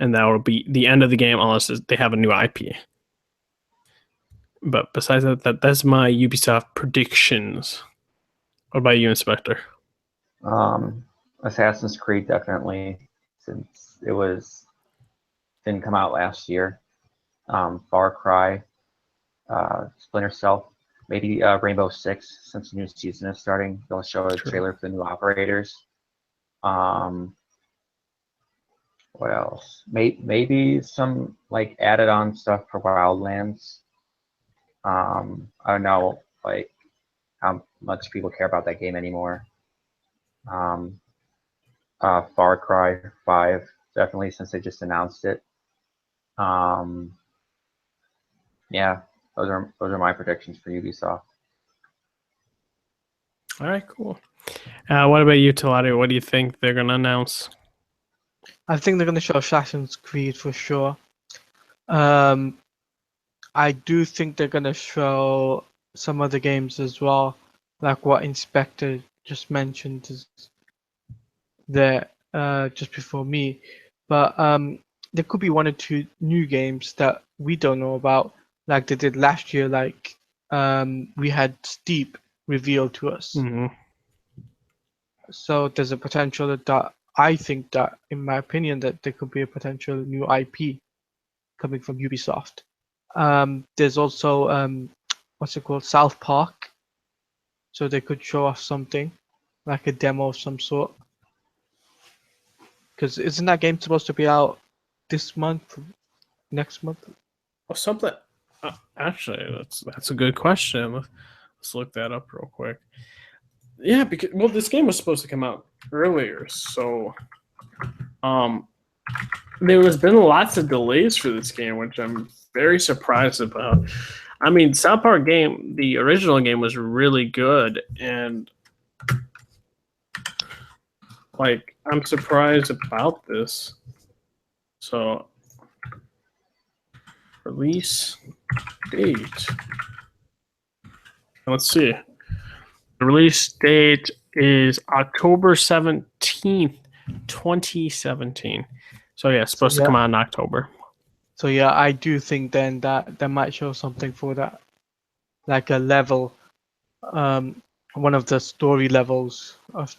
and that will be the end of the game unless they have a new IP. But besides that's my Ubisoft predictions. What about you, Inspector? Assassin's Creed definitely, since didn't come out last year. Far Cry, Splinter Cell, maybe Rainbow Six, since the new season is starting. They'll show a trailer for the new operators. What else? Maybe some like added on stuff for Wildlands. I don't know like how much people care about that game anymore. Far Cry 5, definitely, since they just announced it. Yeah, those are my predictions for Ubisoft. All right, cool. What about you, Talati? What do you think they're gonna announce? I think they're going to show Assassin's Creed for sure. I do think they're going to show some other games as well, like what Inspector just mentioned is there just before me. But there could be one or two new games that we don't know about, like they did last year. Like we had Steep revealed to us. Mm-hmm. So there's a potential that I think that, in my opinion, that there could be a potential new IP coming from Ubisoft. There's also what's it called, South Park. So they could show off something, like a demo of some sort. Because isn't that game supposed to be out this month, next month? Well, something. Actually, that's a good question. Let's look that up real quick. Yeah, because this game was supposed to come out earlier, so there has been lots of delays for this game, which I'm very surprised about. I mean, South Park game, the original game, was really good, and like I'm surprised about this. So, release date. Let's see. The release date is October 17th, 2017. So yeah, it's supposed to come out in October. So yeah, I do think then that they might show something for that, like a level, one of the story levels of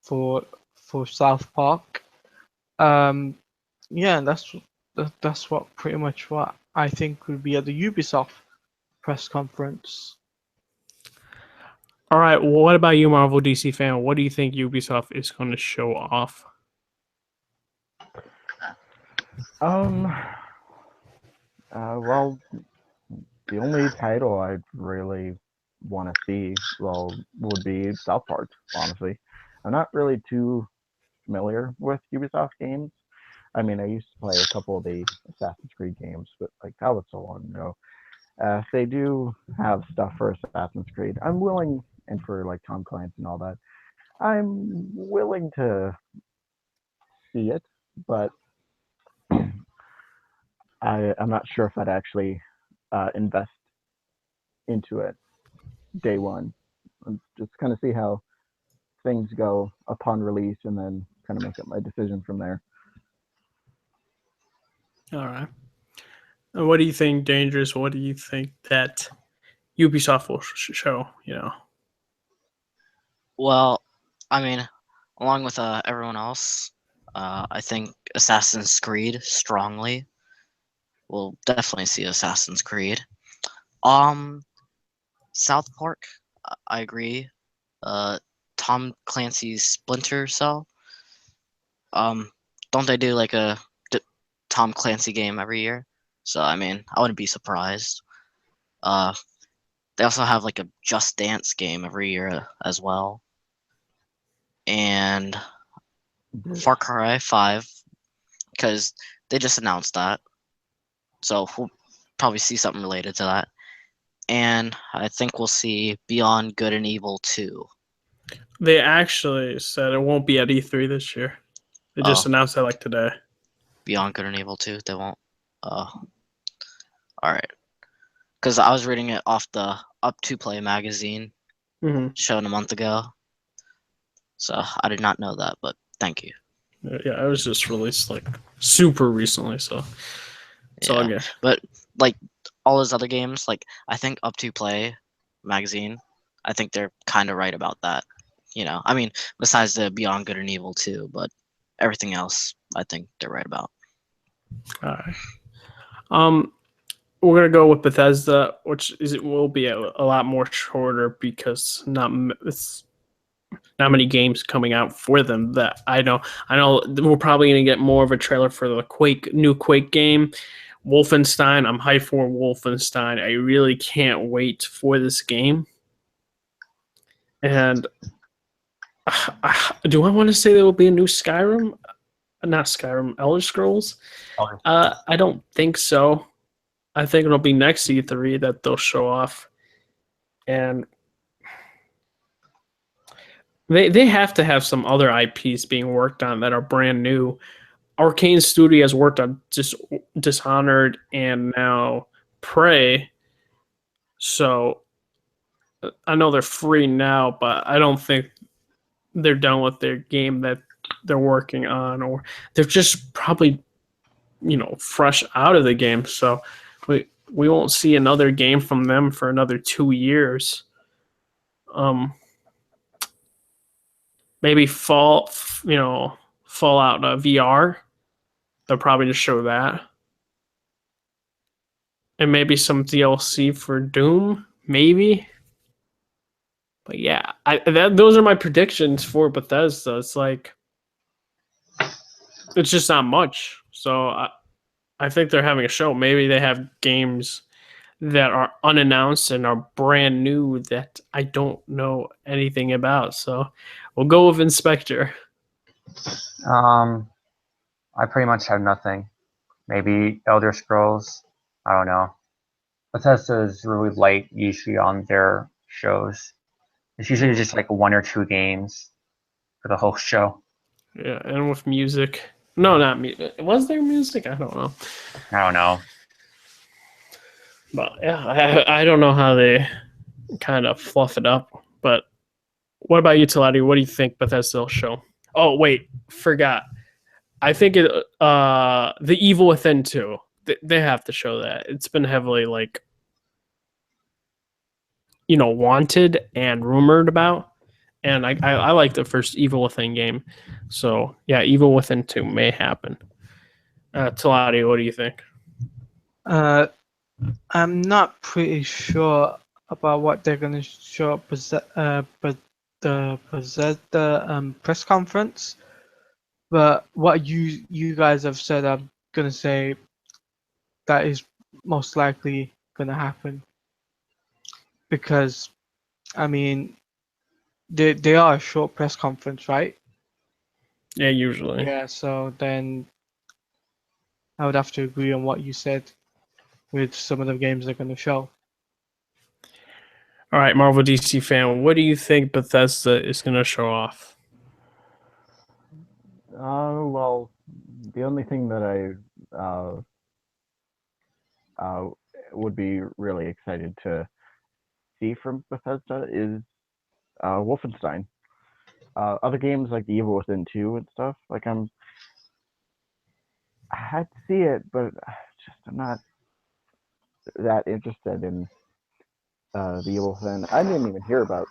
for South Park. Yeah, and that's what pretty much what I think would be at the Ubisoft press conference. All right, well, what about you, Marvel DC fan? What do you think Ubisoft is going to show off? Well, the only title I'd really want to see, would be South Park, honestly. I'm not really too familiar with Ubisoft games. I mean, I used to play a couple of the Assassin's Creed games, but like that was so long ago. If they do have stuff for Assassin's Creed, I'm willing, and for like Tom Clancy and all that, I'm willing to see it, but I'm not sure if I'd actually invest into it day one. Just kind of see how things go upon release, and then kind of make up my decision from there. All right. And what do you think, Dangerous? What do you think that Ubisoft will show? You know. Well, I mean, along with everyone else, I think Assassin's Creed strongly. We'll definitely see Assassin's Creed. Um, South Park, I agree. Tom Clancy's Splinter Cell. Um, don't they do like a Tom Clancy game every year? So I mean, I wouldn't be surprised. Uh, they also have like a Just Dance game every year as well, and Far Cry 5 because they just announced that. So we'll probably see something related to that. And I think we'll see Beyond Good and Evil 2. They actually said it won't be at E3 this year. They just Oh, announced that like today. Beyond Good and Evil 2, they won't. Oh, all right. Because I was reading it off the Up to Play magazine Hmm shown a month ago. So I did not know that, but thank you. Yeah, it was just released like super recently, so it's all Yeah. good. But like all those other games, like I think Up to Play magazine, I think they're kind of right about that. I mean, besides the Beyond Good and Evil 2, but everything else, I think they're right about. All right. We're gonna go with Bethesda, which is it will be a lot more shorter because it's not many games coming out for them that I know. I know we're probably gonna get more of a trailer for the new Quake game. Wolfenstein, I'm hyped for Wolfenstein. I really can't wait for this game. And do I want to say there will be a new Skyrim? Not Skyrim, Elder Scrolls. I don't think so. I think it'll be next E3 that they'll show off, and they have to have some other IPs being worked on that are brand new. Arcane Studio has worked on Dishonored and now Prey, so I know they're free now, but I don't think they're done with their game that they're working on, or they're just probably fresh out of the game. So we won't see another game from them for another 2 years. Maybe Fallout VR. They'll probably just show that, and maybe some DLC for Doom, maybe. But yeah, those are my predictions for Bethesda. It's just not much. So I think they're having a show. Maybe they have games that are unannounced and are brand new that I don't know anything about. So we'll go with Inspector. I pretty much have nothing. Maybe Elder Scrolls. I don't know. Bethesda is really light usually on their shows. It's usually just like one or two games for the whole show. Yeah, and with music. No, not music. Was there music? I don't know. I don't know. But yeah, I don't know how they kind of fluff it up. But what about you, Talati? What do you think Bethesda will show? Oh wait, forgot. I think The Evil Within 2. They have to show that. It's been heavily wanted and rumored about. And I like the first Evil Within game. So yeah, Evil Within 2 may happen. Talati, what do you think? I'm not pretty sure about what they're going to show up but the Bethesda press conference. But what you guys have said, I'm going to say that is most likely going to happen because I mean they are a short press conference, right? Yeah, usually. Yeah, so then I would have to agree on what you said with some of the games they're going to show. All right, Marvel DC fan, what do you think Bethesda is going to show off? Well, the only thing that I would be really excited to see from Bethesda is Wolfenstein. Other games like The Evil Within 2 and stuff, I'd see it, but I'm not that interested in The Evil Within. I didn't even hear about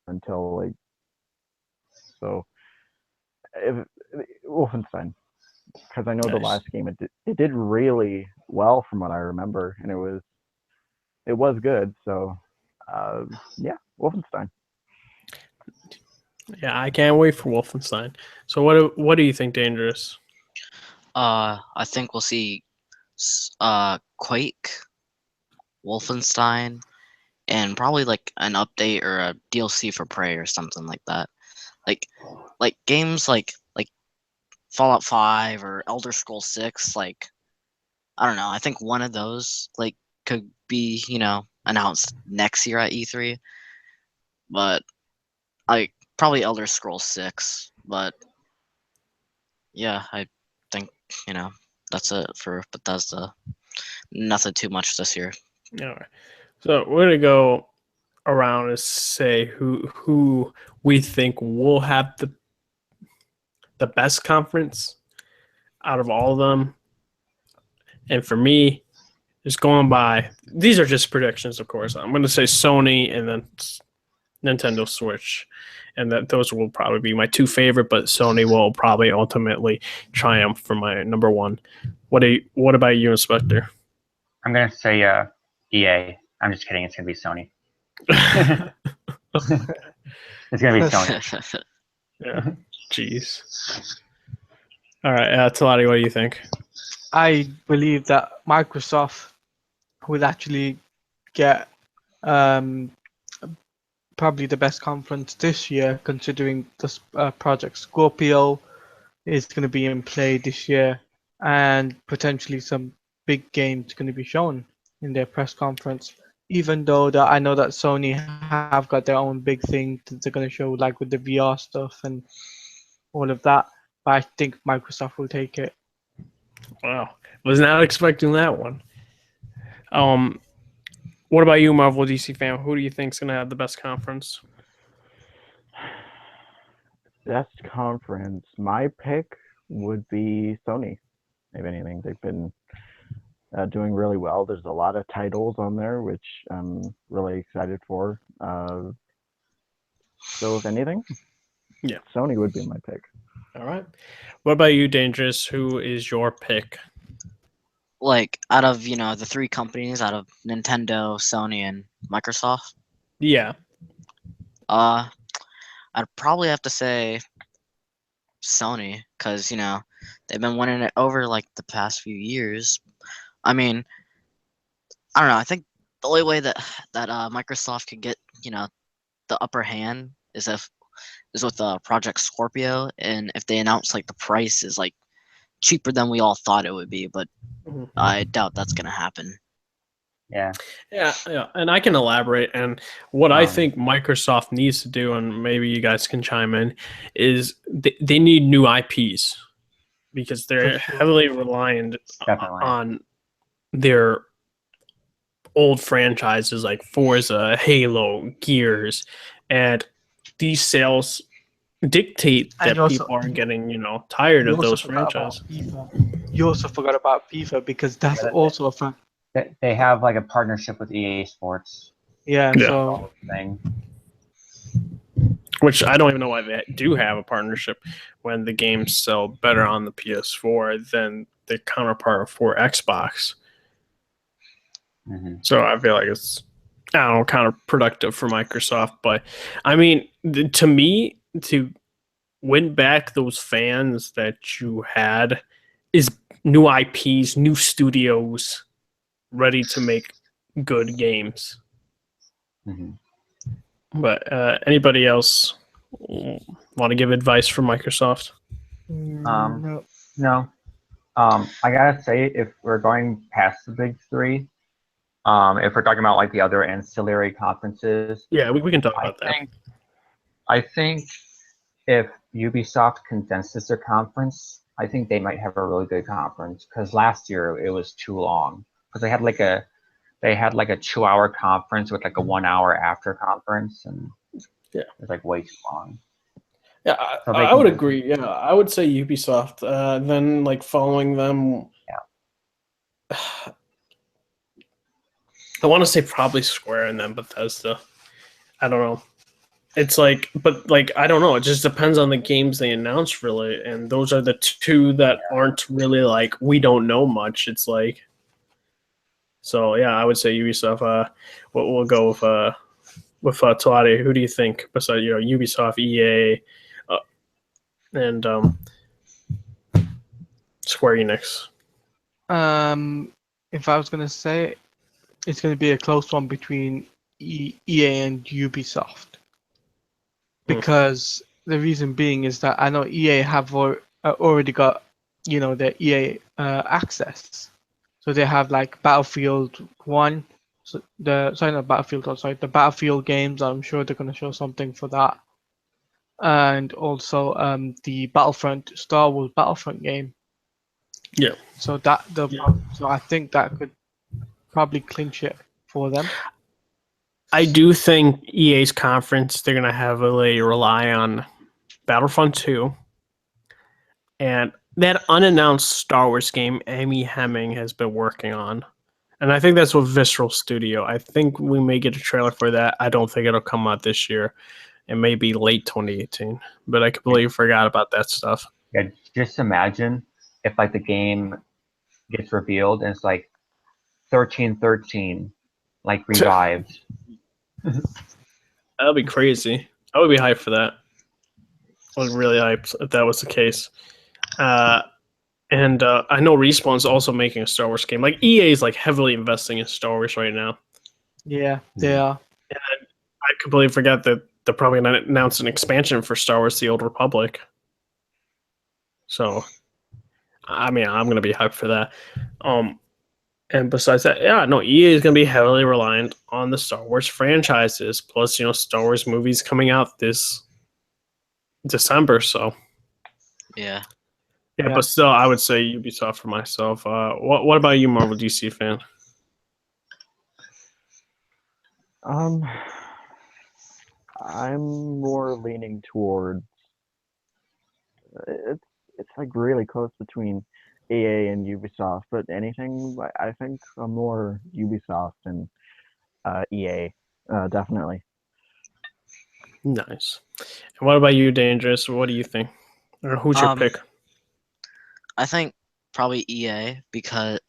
until like so. Wolfenstein, because I know the Nice. last game it did really well from what I remember, and it was good. So yeah, Wolfenstein. Yeah, I can't wait for Wolfenstein. So what do you think, Dangerous? I think we'll see Quake, Wolfenstein, and probably like an update or a DLC for Prey or something like that. Like games like Fallout 5 or Elder Scrolls 6, like I don't know, I think one of those like could be, announced next year at E3, but like probably Elder Scrolls 6, but yeah, I think, that's it for Bethesda. Nothing too much this year. All right. So we're gonna go around and say who we think will have the best conference out of all of them. And for me, just going by, these are just predictions, of course. I'm going to say Sony and then Nintendo Switch, and that those will probably be my two favorite. But Sony will probably ultimately triumph for my number one. What about you, Inspector? I'm gonna say EA. I'm just kidding. It's gonna be Sony. It's gonna be Sony. Yeah. Jeez. All right, Talati, what do you think? I believe that Microsoft will actually get probably the best conference this year, considering the Project Scorpio is going to be in play this year, and potentially some big games going to be shown in their press conference. Even though that I know that Sony have got their own big thing that they're going to show, like with the VR stuff and all of that, but I think Microsoft will take it. Wow, was not expecting that one. What about you, Marvel DC fan? Who do you think's gonna have the best conference? Best conference. My pick would be Sony. If anything, they've been doing really well. There's a lot of titles on there, which I'm really excited for. So if anything, Yeah. Sony would be my pick. All right. What about you, Dangerous? Who is your pick? Like out of the three companies, out of Nintendo, Sony, and Microsoft, Yeah. I'd probably have to say Sony, because they've been winning it over like the past few years. I mean, I don't know. I think the only way that Microsoft could get the upper hand is with Project Scorpio, and if they announce like the price is like cheaper than we all thought it would be, but I doubt that's gonna happen. Yeah. Yeah, and I can elaborate. And what I think Microsoft needs to do, and maybe you guys can chime in, is they need new IPs because they're heavily reliant Definitely. on their old franchises like Forza, Halo, Gears, and these sales dictate that And also- people are getting tired You of also those forgot about franchises. FIFA. You also forgot about FIFA because that's also a fact. They have like a partnership with EA Sports Yeah, Yeah. so thing. Which I don't even know why they do have a partnership when the games sell better on the PS4 than the counterpart for Xbox. Mm-hmm. So I feel like it's, I don't know, counterproductive for Microsoft. But I mean, to me, to win back those fans that you had is new IPs, new studios ready to make good games. Mm-hmm. But anybody else want to give advice for Microsoft? no. No. I gotta say, if we're going past the big three, if we're talking about like the other ancillary conferences, Yeah, we can talk about that. I think if Ubisoft condenses their conference, I think they might have a really good conference. Because last year it was too long. Because they had like a 2-hour conference with like a 1-hour after conference, and Yeah, it's like way too long. Yeah, So I would agree. Yeah, I would say Ubisoft. Then, like following them, I want to say probably Square and then Bethesda. I don't know. it's like, but like I don't know. It just depends on the games they announce, really, and those are the two that aren't really like we don't know much. It's like, so yeah, I would say Ubisoft. We'll go with Talati. Who do you think besides Ubisoft, EA, and Square Enix? If I was gonna say, it's gonna be a close one between EA and Ubisoft, because the reason being is that I know EA have already got their EA access, so they have like Battlefield 1. So not Battlefield 1, sorry, the Battlefield games. I'm sure they're gonna show something for that, and also the Star Wars Battlefront game. Yeah. So so I think that could probably clinch it for them. I do think EA's conference, they're going to heavily rely on Battlefront 2 and that unannounced Star Wars game Amy Hemming has been working on. And I think that's with Visceral Studio. I think we may get a trailer for that. I don't think it'll come out this year. It may be late 2018. But I completely forgot about that stuff. Yeah, just imagine if like the game gets revealed and it's like 1313, like revived. That'll be crazy. I would be hyped for that. I was really hyped if that was the case. And I know Respawn's also making a Star Wars game. Like EA is like heavily investing in Star Wars right now. Yeah, they are. And I completely forgot that they're probably going to announce an expansion for Star Wars: The Old Republic. So, I mean, I'm going to be hyped for that. And besides that, yeah, no, EA is going to be heavily reliant on the Star Wars franchises. Plus, Star Wars movies coming out this December. So, Yeah. yeah, but still, I would say Ubisoft for myself. What about you, Marvel DC fan? I'm more leaning towards it's like really close between EA and Ubisoft, but anything I think I'm more Ubisoft and EA, definitely. Nice. And what about you, Dangerous? What do you think? Or who's your pick? I think probably EA because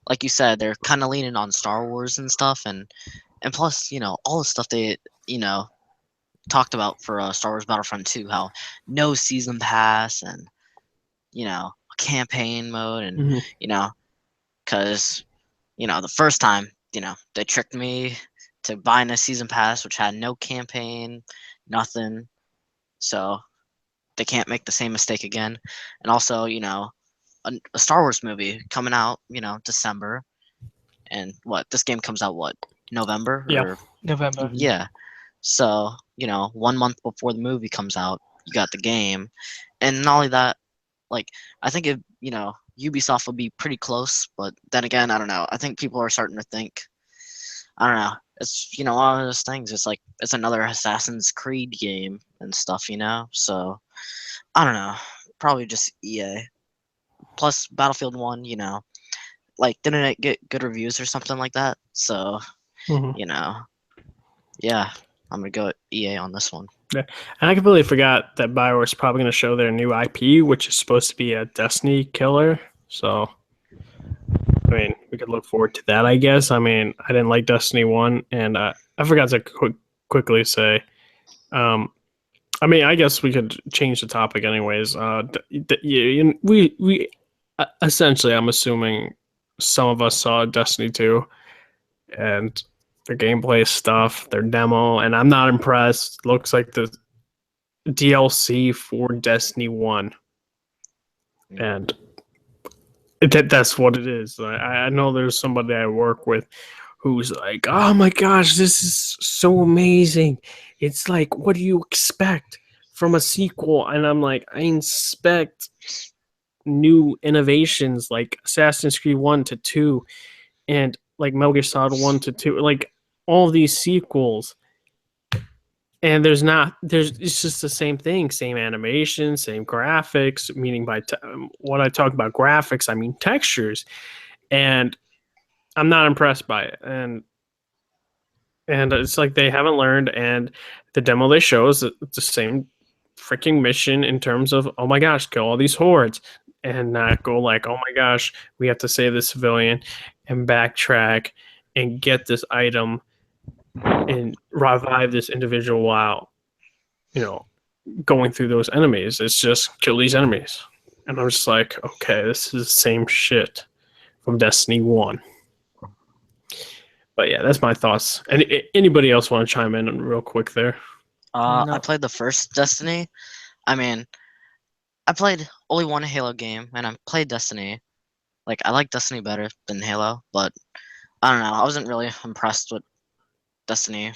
like you said, they're kind of leaning on Star Wars and stuff, and plus, all the stuff they talked about for Star Wars Battlefront 2, how no season pass and a campaign mode, and because the first time they tricked me to buying a season pass which had no campaign, nothing, so they can't make the same mistake again. And also, a Star Wars movie coming out, December, and this game comes out November? Yeah, November. Yeah. So, 1 month before the movie comes out, you got the game. And not only that, like, I think Ubisoft will be pretty close, but then again, I don't know. I think people are starting to think, I don't know. It's, one of those things. It's like, it's another Assassin's Creed game and stuff, So, I don't know. Probably just EA. Plus, Battlefield 1, like, didn't it get good reviews or something like that? So, yeah, I'm going to go EA on this one. Yeah. And I completely forgot that BioWare's probably going to show their new IP, which is supposed to be a Destiny killer. So, I mean, we could look forward to that, I guess. I mean, I didn't like Destiny 1, and I forgot to quickly say, I mean, I guess we could change the topic anyways. We essentially, I'm assuming some of us saw Destiny 2 and their gameplay stuff, their demo, and I'm not impressed. Looks like the DLC for Destiny 1. And that's what it is. I know there's somebody I work with who's like, oh my gosh, this is so amazing. It's like, what do you expect from a sequel? And I'm like, I expect new innovations like Assassin's Creed 1 to 2 and like Metal Gear Solid 1 to 2, like all these sequels. And it's just the same thing, same animation, same graphics, meaning when I talk about graphics, I mean textures. And I'm not impressed by it. And And it's like they haven't learned, and the demo they show is the same freaking mission in terms of, oh my gosh, kill all these hordes, and not go like, oh my gosh, we have to save the civilian and backtrack and get this item and revive this individual while, going through those enemies. It's just kill these enemies. And I'm just like, okay, this is the same shit from Destiny 1. But yeah, that's my thoughts. Anybody else want to chime in real quick there? No. I played the first Destiny. I mean, I played only one Halo game, and I played Destiny. Like, I like Destiny better than Halo, but I don't know. I wasn't really impressed with Destiny,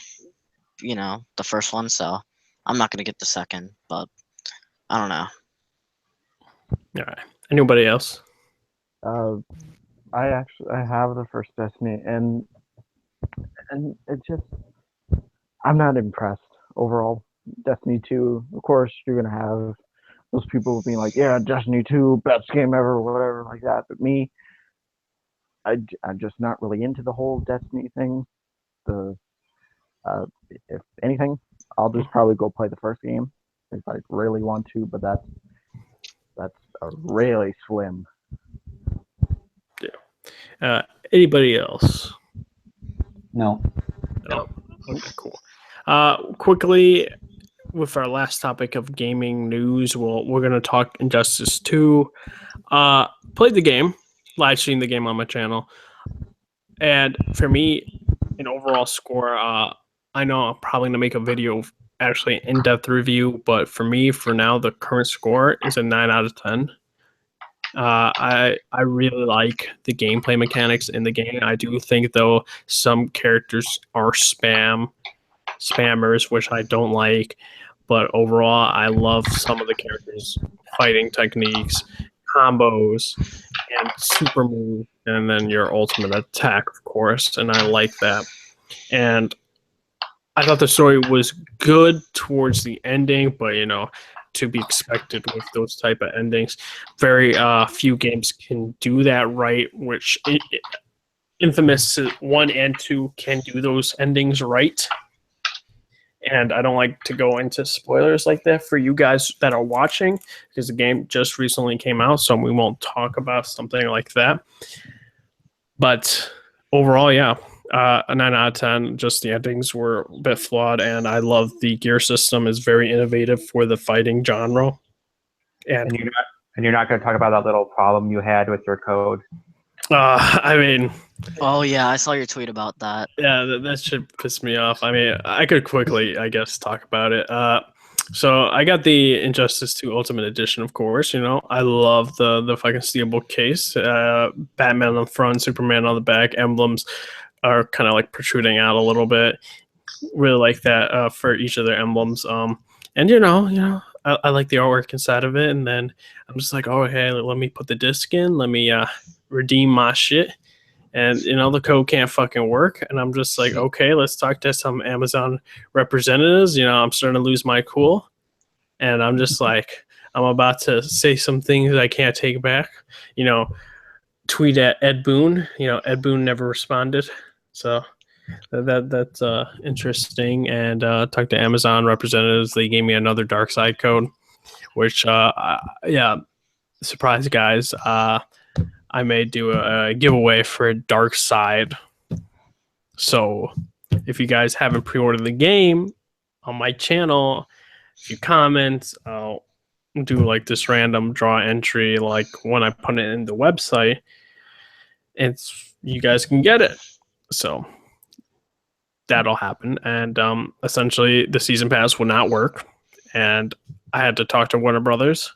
the first one, so I'm not going to get the second, but I don't know. All right. Anybody else? I have the first Destiny, and it just, I'm not impressed overall. Destiny 2, of course, you're gonna have those people being like, yeah, Destiny 2, best game ever, whatever like that. But me, I'm just not really into the whole Destiny thing. If anything, I'll just probably go play the first game if I really want to, but that's a really slim. Anybody else? No. No. Okay, cool. Quickly, with our last topic of gaming news, we're gonna talk Injustice 2. Played the game, live streamed the game on my channel, and for me, an overall score. I know I'm probably gonna make a video, actually in-depth review, but for me, for now, the current score is a 9 out of 10. I really like the gameplay mechanics in the game. I do think, though, some characters are spammers, which I don't like. But overall, I love some of the characters' fighting techniques, combos, and super move, and then your ultimate attack, of course. And I like that. And I thought the story was good towards the ending, but to be expected with those type of endings. Very few games can do that right, which Infamous 1 and 2 can do those endings right. And I don't like to go into spoilers like that for you guys that are watching, because the game just recently came out, so we won't talk about something like that. But overall, yeah, a 9 out of 10. Just the endings were a bit flawed, and I love the gear system is very innovative for the fighting genre. And you're not going to talk about that little problem you had with your code. I mean, Oh yeah, I saw your tweet about that. yeah, that should piss me off. I mean, I could quickly, I guess, talk about it. So I got the Injustice 2 Ultimate Edition, of course. I love the fucking steelbook case. Batman on the front, Superman on the back. Emblems are kind of like protruding out a little bit. Really like that for each of their emblems. And I like the artwork inside of it. And then I'm just like, oh hey, let me put the disc in. Let me redeem my shit. And the code can't fucking work. And I'm just like, okay, let's talk to some Amazon representatives. I'm starting to lose my cool. And I'm just like, I'm about to say some things I can't take back. Tweet at Ed Boon. Ed Boon never responded. So that's interesting. And talked to Amazon representatives. They gave me another dark side code, which yeah, surprise guys. I may do a giveaway for Dark Side. So if you guys haven't pre-ordered the game on my channel, if you comment, I'll do like this random draw entry, like when I put it in the website, you guys can get it. So that'll happen. And essentially the season pass will not work. And I had to talk to Warner Brothers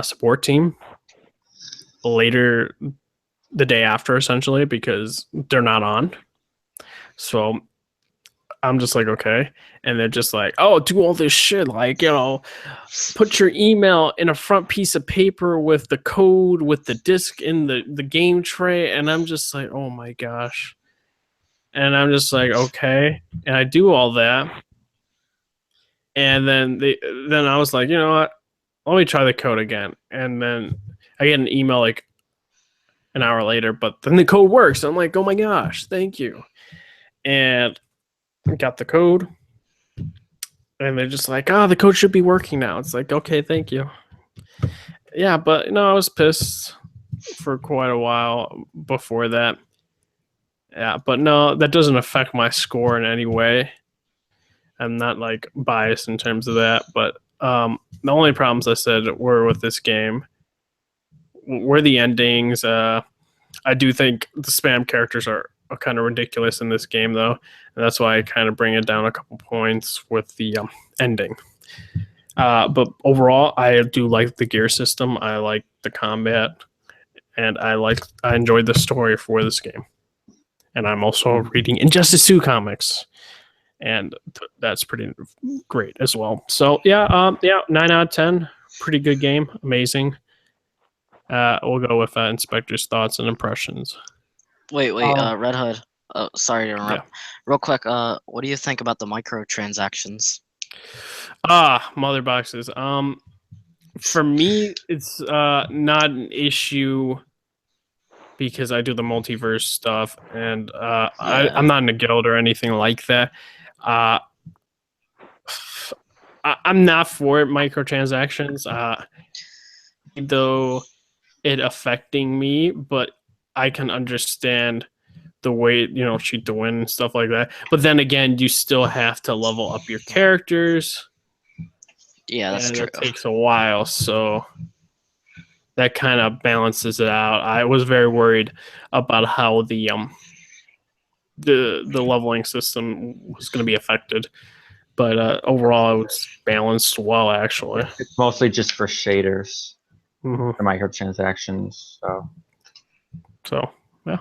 support team later the day after, essentially, because they're not on. So I'm just like, okay. And they're just like, oh, do all this shit, like, put your email in a front piece of paper with the code, with the disc in the game tray. And I'm just like, oh my gosh. And I'm just like, okay. And I do all that. And then I was like, you know what? Let me try the code again. And then I get an email like an hour later, but then the code works. I'm like, oh my gosh, thank you. And got the code, and they're just like, "Oh, the code should be working now." It's like, okay, thank you. Yeah, but no, I was pissed for quite a while before that. Yeah, but no, that doesn't affect my score in any way. I'm not like biased in terms of that, but the only problems I said were with this game were the endings. I do think the spam characters are kind of ridiculous in this game, though, and that's why I kind of bring it down a couple points with the ending. But overall, I do like the gear system. I like the combat, and I enjoyed the story for this game. And I'm also reading Injustice 2 comics, and that's pretty great as well. So yeah, 9 out of 10, pretty good game, amazing. We'll go with Inspector's thoughts and impressions. Wait, Red Hood. Sorry to interrupt. Yeah. Real quick, what do you think about the microtransactions? Mother boxes. For me, it's not an issue because I do the multiverse stuff, and I'm not in a guild or anything like that. I'm not for microtransactions, though it affecting me, but I can understand the way, cheat to win and stuff like that. But then again, you still have to level up your characters. Yeah, that's and true. It takes a while, so that kind of balances it out. I was very worried about how the leveling system was going to be affected, but overall it was balanced well, actually. It's mostly just for shaders, Mm-hmm. the microtransactions. So yeah,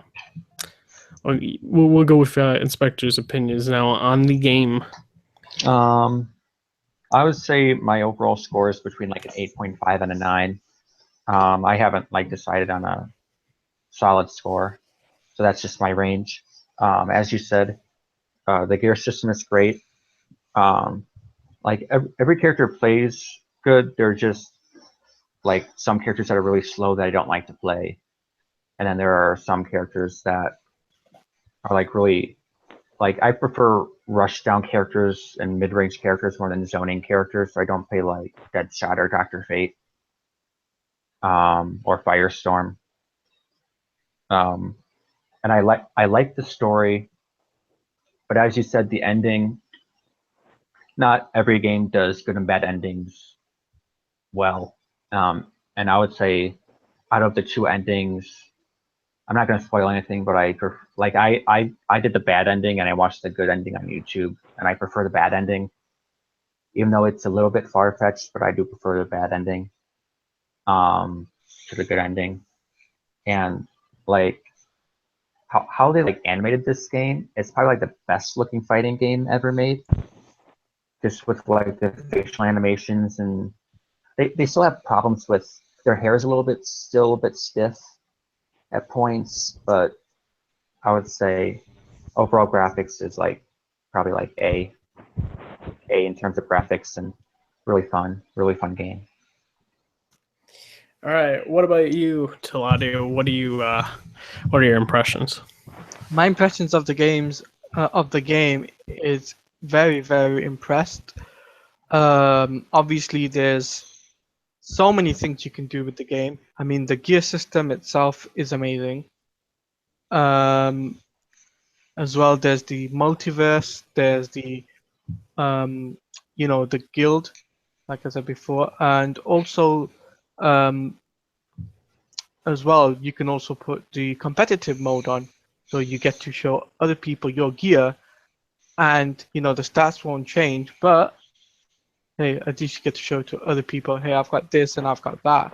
we'll go with Inspector's opinions now on the game. I would say my overall score is between like an 8.5 and a 9. I haven't decided on a solid score, so that's just my range. As you said, the gear system is great. Every character plays good. They're just some characters that are really slow that I don't like to play, and then there are some characters that are really I prefer rush down characters and mid range characters more than zoning characters. So I don't play Deadshot or Doctor Fate, or Firestorm. And I like the story, but as you said, the ending. Not every game does good and bad endings well. And I would say, out of the two endings, I'm not going to spoil anything, but I did the bad ending and I watched the good ending on YouTube, and I prefer the bad ending, even though it's a little bit far fetched. But I do prefer the bad ending to the good ending, and how they animated this game. It's probably the best looking fighting game ever made. Just with the facial animations, and they still have problems with their hair is still a bit stiff at points, but I would say overall graphics is probably A in terms of graphics, and really fun game. All right, what about you, Tiladio? What are your impressions? My impressions of the game is very, very impressed. Obviously, there's so many things you can do with the game. I mean, the gear system itself is amazing. As well, there's the multiverse. There's the the guild, like I said before, and also as well, you can also put the competitive mode on, so you get to show other people your gear, and the stats won't change, but hey, at least you get to show to other people, hey, I've got this and I've got that.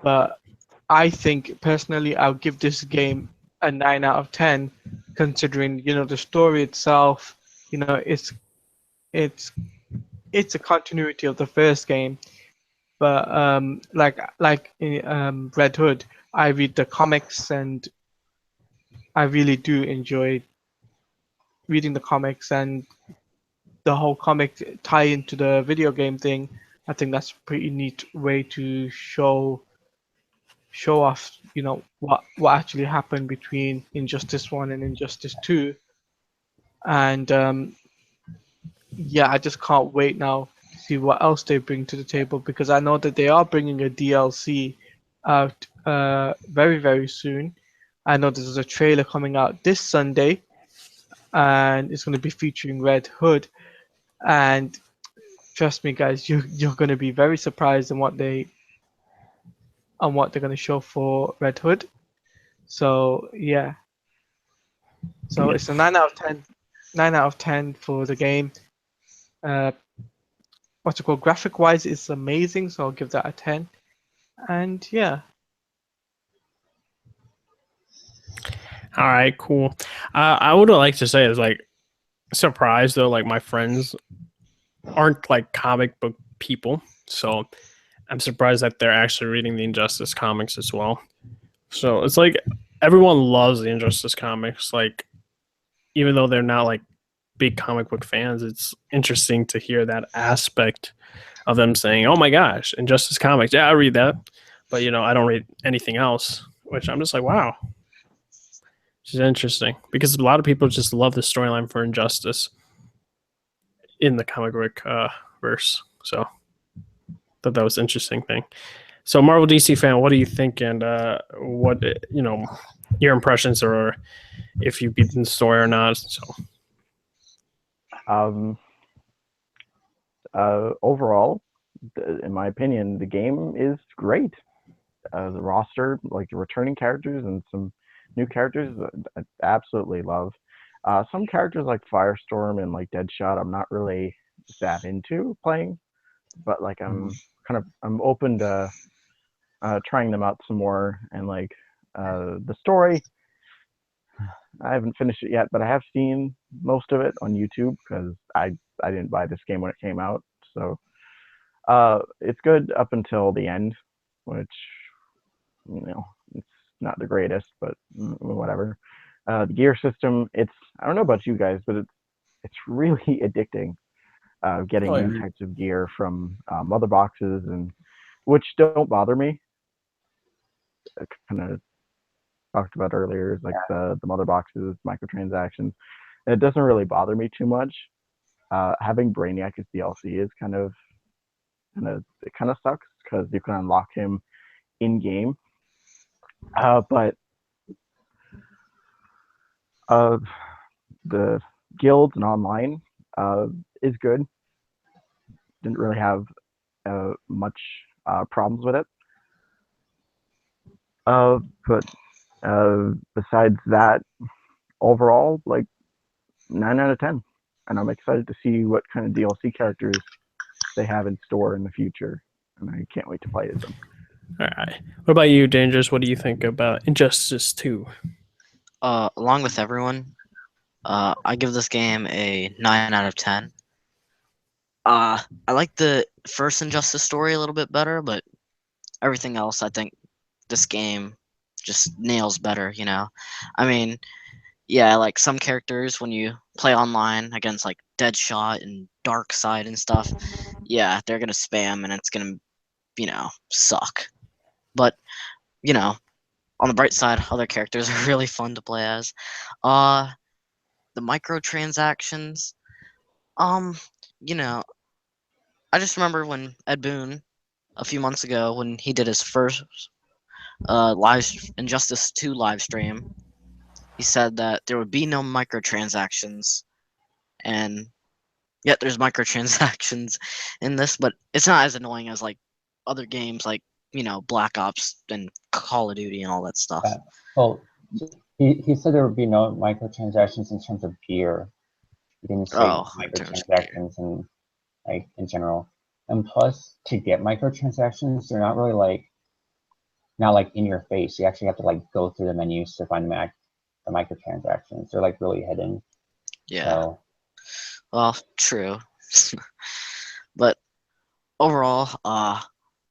But I think personally, I'll give this game a 9 out of 10, considering the story itself. It's a continuity of the first game, but like in Red Hood, I read the comics and I really do enjoy reading the comics, and the whole comic tie into the video game thing. I think that's a pretty neat way to show off, what actually happened between Injustice 1 and Injustice 2. And yeah, I just can't wait now to see what else they bring to the table, because I know that they are bringing a DLC out very, very soon. I know there's a trailer coming out this Sunday, and it's going to be featuring Red Hood. And trust me, guys, you're going to be very surprised on what they're going to show for Red Hood. So yeah, so it's a 9 out of 10, 9 out of 10 for the game. Uh, what's it called? Graphic wise, it's amazing, so I'll give that a 10. And yeah, All right, cool. I would like to say is like surprised though, like my friends aren't like comic book people, so I'm surprised that they're actually reading the Injustice comics as well. So it's like everyone loves the Injustice comics, like even though they're not like big comic book fans, it's interesting to hear that aspect of them saying, "Oh my gosh, Injustice comics, yeah, I read that," but I don't read anything else. Which I'm just like, wow, which is interesting because a lot of people just love the storyline for Injustice in the comic book verse. So thought that was an interesting thing. So Marvel DC fan, what do you think, and what your impressions, or if you beat the story or not? So Um, overall, in my opinion, the game is great. The roster, like the returning characters and some new characters, I absolutely love. Some characters like Firestorm and like Deadshot, I'm not really that into playing, but like I'm open to trying them out some more. And like the story, I haven't finished it yet, but I have seen most of it on YouTube because I didn't buy this game when it came out, so it's good up until the end, which it's not the greatest, but whatever. The gear system, I don't know about you guys, but it's really addicting. Getting Oh, yeah. new types of gear from other boxes, and which don't bother me. Kind of talked about earlier, like the mother boxes, microtransactions. And it doesn't really bother me too much. Having Brainiac as DLC is it kind of sucks because you can unlock him in game. But the guilds and online is good. Didn't really have much problems with it. But besides that, overall, like 9 out of 10, and I'm excited to see what kind of DLC characters they have in store in the future, and I can't wait to play as them. all right, what about you, Dangerous? What do you think about Injustice 2? Along with everyone, I give this game a 9 out of 10. I like the first Injustice story a little bit better, but everything else, I think this game just nails better. I mean, yeah, like some characters when you play online against like Deadshot and Darkseid and stuff, yeah, they're gonna spam and it's gonna, suck. But on the bright side, other characters are really fun to play as. The microtransactions, um, you know, I just remember when Ed Boon a few months ago when he did his first live Injustice 2 live stream, he said that there would be no microtransactions, and yet there's microtransactions in this, but it's not as annoying as like other games like Black Ops and Call of Duty and all that stuff. Well, he said there would be no microtransactions in terms of gear. He didn't say In terms of gear. microtransactions in in general. And plus, to get microtransactions, they're not really not like in your face. You actually have to like go through the menus to find the microtransactions. They're like really hidden. Yeah. So, Well, true. But overall, I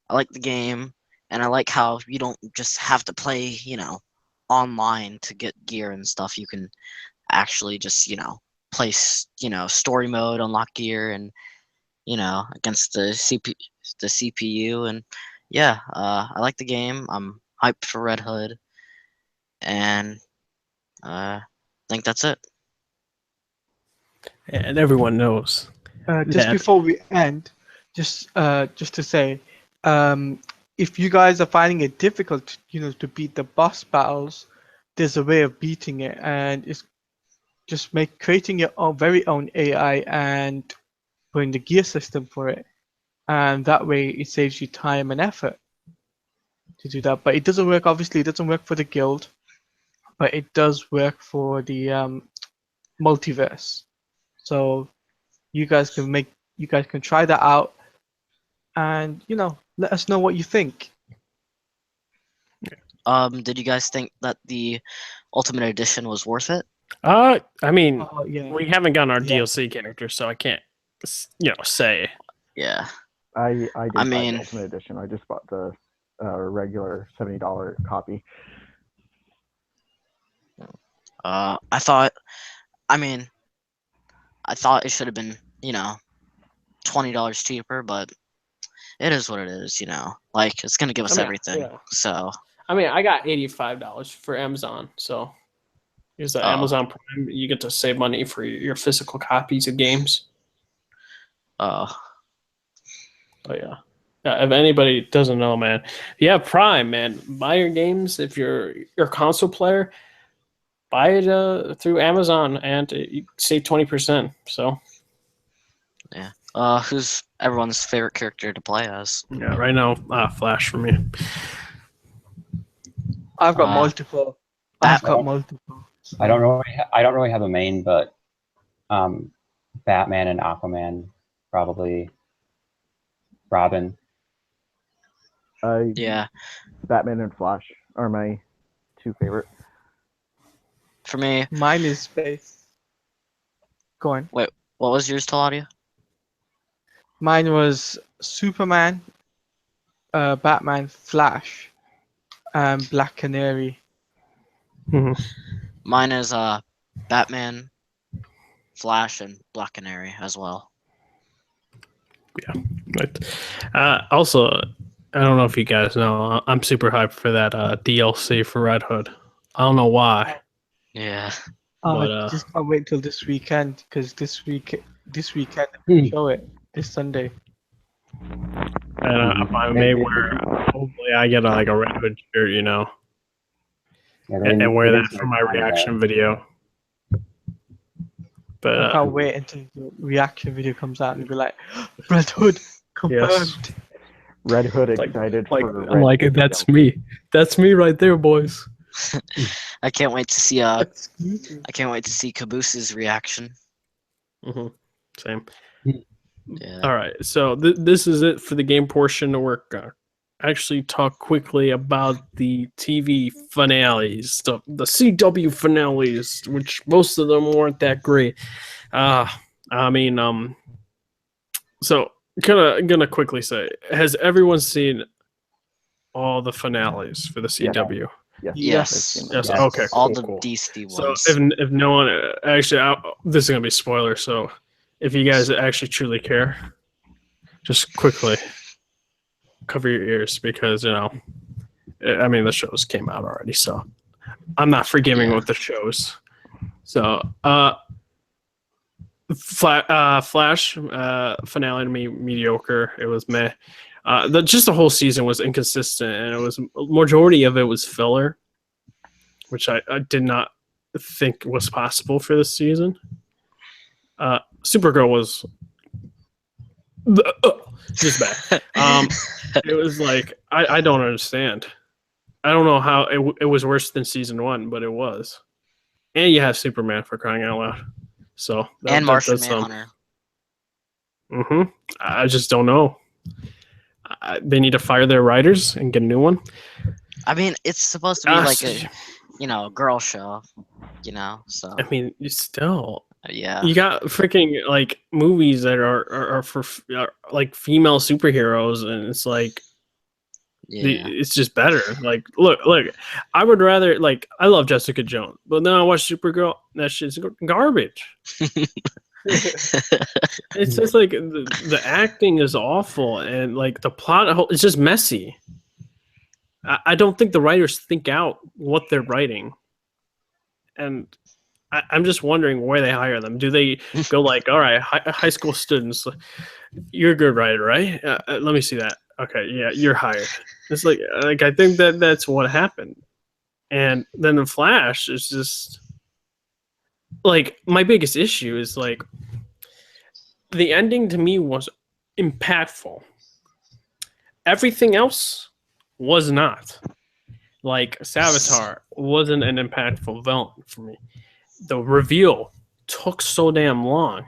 like the game, and I like how you don't just have to play, online to get gear and stuff. You can actually just, play, story mode, unlock gear, and against the CPU, and yeah, I like the game. I'm hyped for Red Hood, and I think that's it. and everyone knows. Just that- before we end, just to say, if you guys are finding it difficult, to beat the boss battles, there's a way of beating it, and it's just creating your very own AI and putting the gear system for it, and that way it saves you time and effort to do that. But it doesn't work. Obviously, it doesn't work for the guild, but it does work for the multiverse. So you guys can try that out, and let us know what you think. Did you guys think that the Ultimate Edition was worth it? I mean, Oh yeah. we haven't gotten our Yeah. DLC character, so I can't, say. Yeah. I did I buy mean- the Ultimate Edition. I just bought the regular $70 copy. I thought it should have been, $20 cheaper, but it is what it is, Like, it's gonna give us I mean, everything. yeah. So I mean, I got $85 for Amazon, so use the Oh. Amazon Prime. You get to save money for your physical copies of games. But yeah. If anybody doesn't know, man, if you have Prime, man, buy your games. If you're a console player, buy it through Amazon, and you save 20%. So who's everyone's favorite character to play as? yeah, right now, Flash for me. I've got Uh, multiple. that- I've got multiple. I don't really have a main, but Batman and Aquaman, probably Robin. Yeah. Batman and Flash are my two favorite. For me, Mine is Space. Go on. what was yours, Taladia? Mine was Superman, Batman, Flash, and Black Canary. Mine is Batman, Flash, and Black Canary as well. But also, I don't know if you guys know, I'm super hyped for that DLC for Red Hood. I don't know why. Yeah. But, Just can't wait till this weekend, because this weekend Hmm. they show it this Sunday. And if I may wear, hopefully I get a Red Hood shirt, Yeah, and wear that for my reaction video. But I can't wait until the reaction video comes out and be like, Red Hood confirmed. Red Hood Like- excited like, for I'm like, Hood that's DLC. me. That's me right there, boys. I can't wait to see Excuse me. I can't wait to see Caboose's reaction. Same. Yeah. All right, so this is it for the game portion. We're gonna actually talk quickly about the TV finales, the CW finales, which most of them weren't that great. So gonna quickly say, has everyone seen all the finales for the CW? Yes. Yes. Yes. Yes. Okay. All cool, the cool. DC So ones. if no one actually, this is gonna be a spoiler. So if you guys actually truly care, just quickly cover your ears, because I mean the shows came out already, so I'm not forgiving Yeah. with the shows. So Flash finale to me mediocre. It was meh. The whole season was inconsistent, and it was majority of it was filler, which I did not think was possible for this season. Supergirl was just bad. It was like I don't understand. I don't know how it was worse than season 1, but it was. And you have Superman, for crying out loud. So and Martian that's, Manhunter. I just don't know. They need to fire their writers and get a new one. I mean, it's supposed to be like a girl show, so I mean, still, yeah. you got freaking like movies that are for like female superheroes, and it's like Yeah. it's just better. Like, look, I would rather, like, I love Jessica Jones, but then I watch Supergirl. That shit's garbage. It's just like the acting is awful, and like the plot, it's just messy. I don't think the writers think out what they're writing, and I'm just wondering where they hire them. Do they go like, all right, high school students, you're a good writer, right? Let me see that. Okay, yeah, you're hired. It's like I think that's what happened. And then the Flash is just like my biggest issue is like the ending to me was impactful. Everything else was not. Like Savitar wasn't an impactful villain for me. The reveal took so damn long,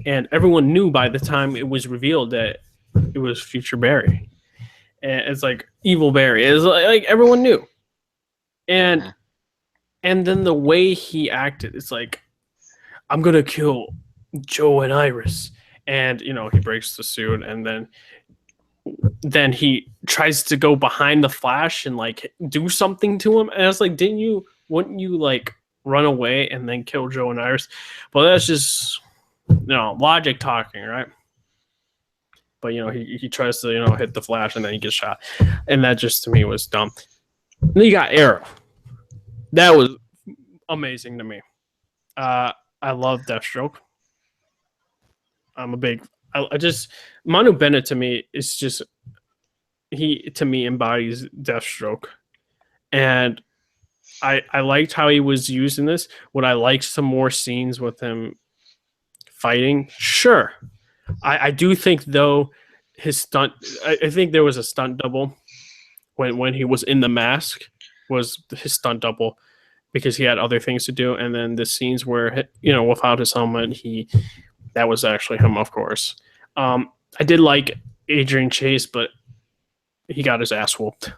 and everyone knew by the time it was revealed that it was Future Barry, and it's like evil Barry. It's like everyone knew, and then the way he acted, it's like I'm gonna kill Joe and Iris, and you know he breaks the suit, and then he tries to go behind the Flash and like do something to him, and I was like, wouldn't you like run away and then kill Joe and Iris? Well, that's just logic talking, right? But he tries to hit the Flash and then he gets shot, and that just to me was dumb. And then you got Arrow. That was amazing to me. I love Deathstroke. I'm a big. I just Manu Bennett to me is just he to me embodies Deathstroke, and I liked how he was used in this. Would I like some more scenes with him fighting? Sure. I do think though his stunt. I think there was a stunt double when he was in the mask was his stunt double because he had other things to do, and then the scenes where without his helmet that was actually him, of course. I did like Adrian Chase, but he got his ass whooped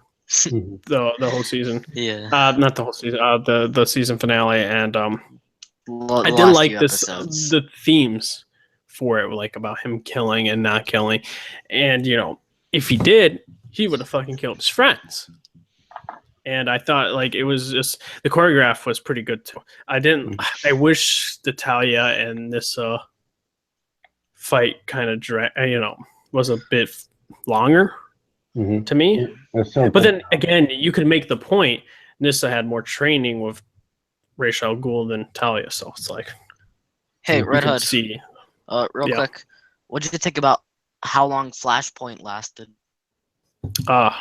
the whole season. Yeah. Not the whole season. The season finale, and I did like the themes for it, like about him killing and not killing, and if he did, he would have fucking killed his friends. And I thought like it was just the choreograph was pretty good too. I wish the Talia and this fight kind of was a bit longer to me. But then again, you could make the point Nissa had more training with Ra's al Ghul than Talia, so it's like, hey, Red Hood, see. real quick, what did you think about how long Flashpoint lasted? Oh.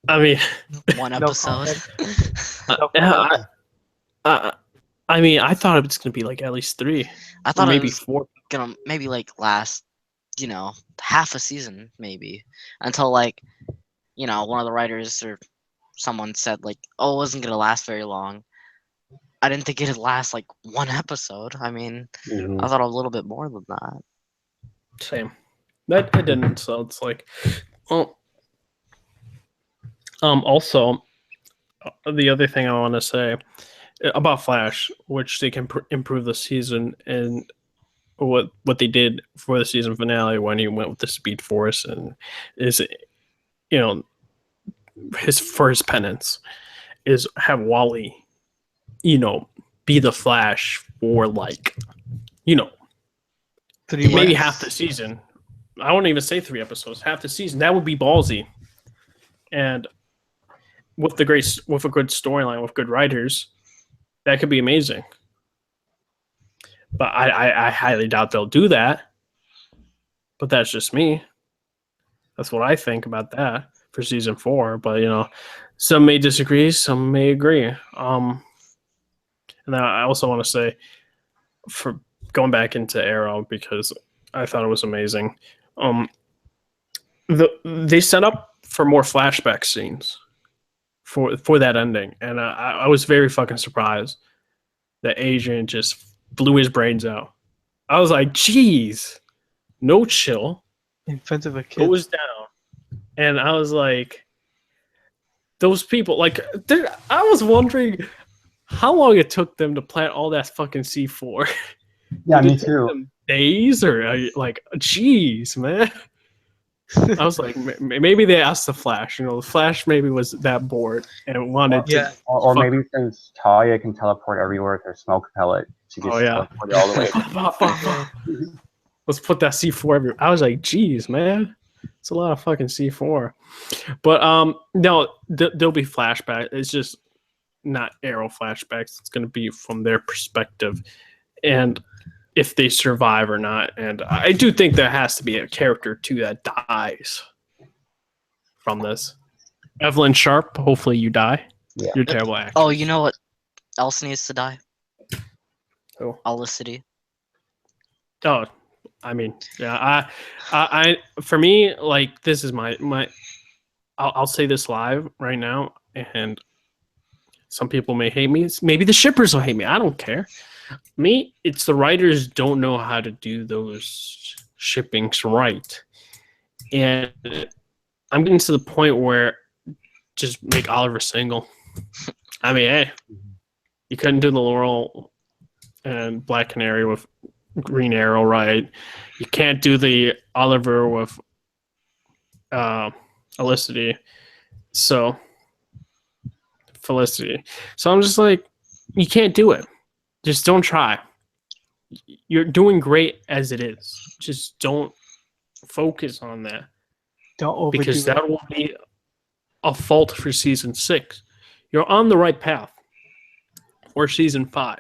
I mean, one episode. I mean, I thought it was gonna be like at least 3. I thought maybe it was 4. Gonna maybe like last, half a season maybe until like, one of the writers or someone said like, oh, it wasn't gonna last very long. I didn't think it'd last like 1 episode. I mean, I thought a little bit more than that. Same. That I didn't. So it's like, well. Also, the other thing I want to say about Flash, which they can improve the season, and what they did for the season finale when he went with the Speed Force, and is his penance is have Wally, be the Flash for like, 3 maybe months. half the season. I won't even say 3 episodes. Half the season. That would be ballsy, and with a good storyline, with good writers, that could be amazing. But I highly doubt they'll do that. But that's just me. That's what I think about that for season 4. But some may disagree, some may agree. And then I also want to say, for going back into Arrow, because I thought it was amazing. They set up for more flashback scenes for that ending, and I was very fucking surprised that Adrian just blew his brains out. I was like, geez, no chill. In front of a kid. It was down. And I was like, those people, like, I was wondering how long it took them to plant all that fucking C4. Yeah, me too. Days or like, geez, man. I was like, maybe they asked the Flash. The Flash maybe was that bored and wanted to. Or maybe since Talia can teleport everywhere with her smoke pellet, she just teleported all the way. Let's put that C4 everywhere. I was like, geez, man. It's a lot of fucking C4. But no, there'll be flashback. It's just not Arrow flashbacks. It's going to be from their perspective, and if they survive or not. And I do think there has to be a character too that dies from this. Evelyn Sharp, hopefully you die. Yeah. You're a terrible actress. Oh, you know what else needs to die? Who? Olicity. Oh, I mean, yeah. I for me, like, this is my. I'll say this live right now, and some people may hate me. Maybe the shippers will hate me. I don't care. Me, it's the writers don't know how to do those shippings right, and I'm getting to the point where just make Oliver single. I mean, hey, you couldn't do the Laurel and Black Canary with Green Arrow, right? You can't do the Oliver with Felicity. So I'm just like, you can't do it. Just don't try. You're doing great as it is. Just don't focus on that, Don't overdo because it. that will be a fault for season 6. You're on the right path for season 5.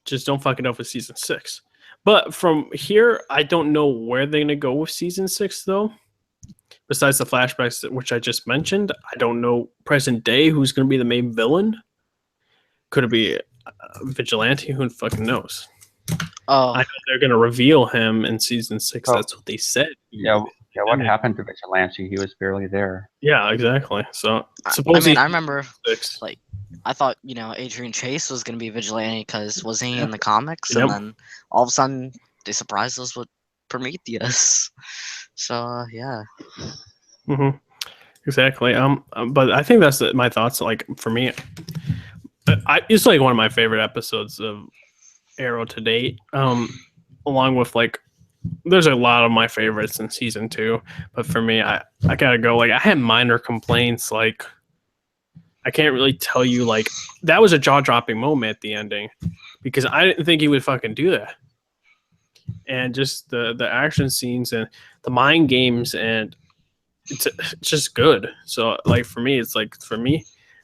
Just don't fuck it up with season 6. But from here, I don't know where they're gonna go with season 6 though. Besides the flashbacks, which I just mentioned, I don't know present day who's gonna be the main villain. Could it be Vigilante? Who fucking knows? Oh, I know they're gonna reveal him in season 6. Oh. That's what they said. Yeah, what Yeah. happened to Vigilante? He was barely there. Yeah, exactly. So I supposedly, mean, I remember, 6. like, I thought, Adrian Chase was going to be Vigilante because wasn't he in the comics? Yep. And then all of a sudden, they surprised us with Prometheus. So, yeah. Mm-hmm. Exactly. But I think that's my thoughts. Like, for me, it's like one of my favorite episodes of Arrow to date. Along with, like, there's a lot of my favorites in season 2, but for me, I gotta go. Like, I had minor complaints. Like, I can't really tell you. Like, that was a jaw dropping moment at the ending, because I didn't think he would fucking do that. And just the action scenes and the mind games, and it's just good. So, like, for me,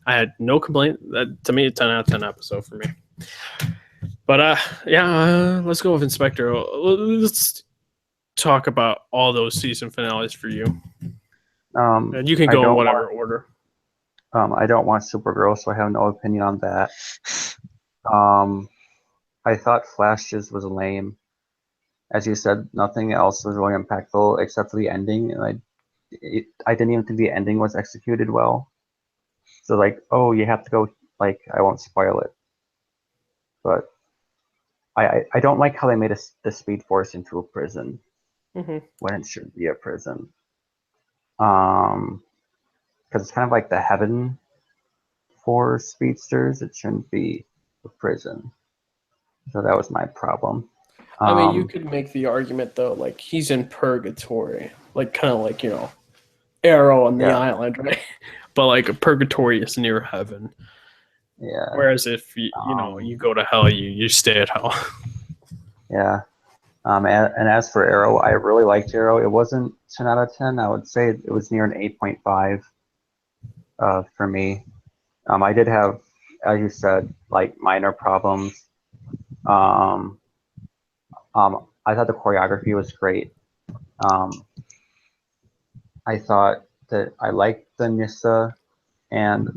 I had no complaint. That, to me, a 10 out of 10 episode for me. But let's go with Inspector. Let's talk about all those season finales for you, and you can I go in don't whatever order. I don't want Supergirl, so I have no opinion on that. I thought Flashes was lame. As you said, nothing else was really impactful except for the ending, and I didn't even think the ending was executed well. So, like, oh, you have to go. Like, I won't spoil it, but I don't like how they made the Speed Force into a prison when it should be a prison. Because it's kind of like the heaven for speedsters. It shouldn't be a prison. So that was my problem. I mean, you could make the argument though, like, he's in purgatory, like, kind of like, Arrow on the island, right? But, like, purgatory is near heaven. Yeah. Whereas if you go to hell, you stay at hell. Yeah. And as for Arrow, I really liked Arrow. It wasn't 10 out of 10. I would say it was near an 8.5 for me. I did have, as you said, like, minor problems. I thought the choreography was great. I thought that I liked the Nyssa and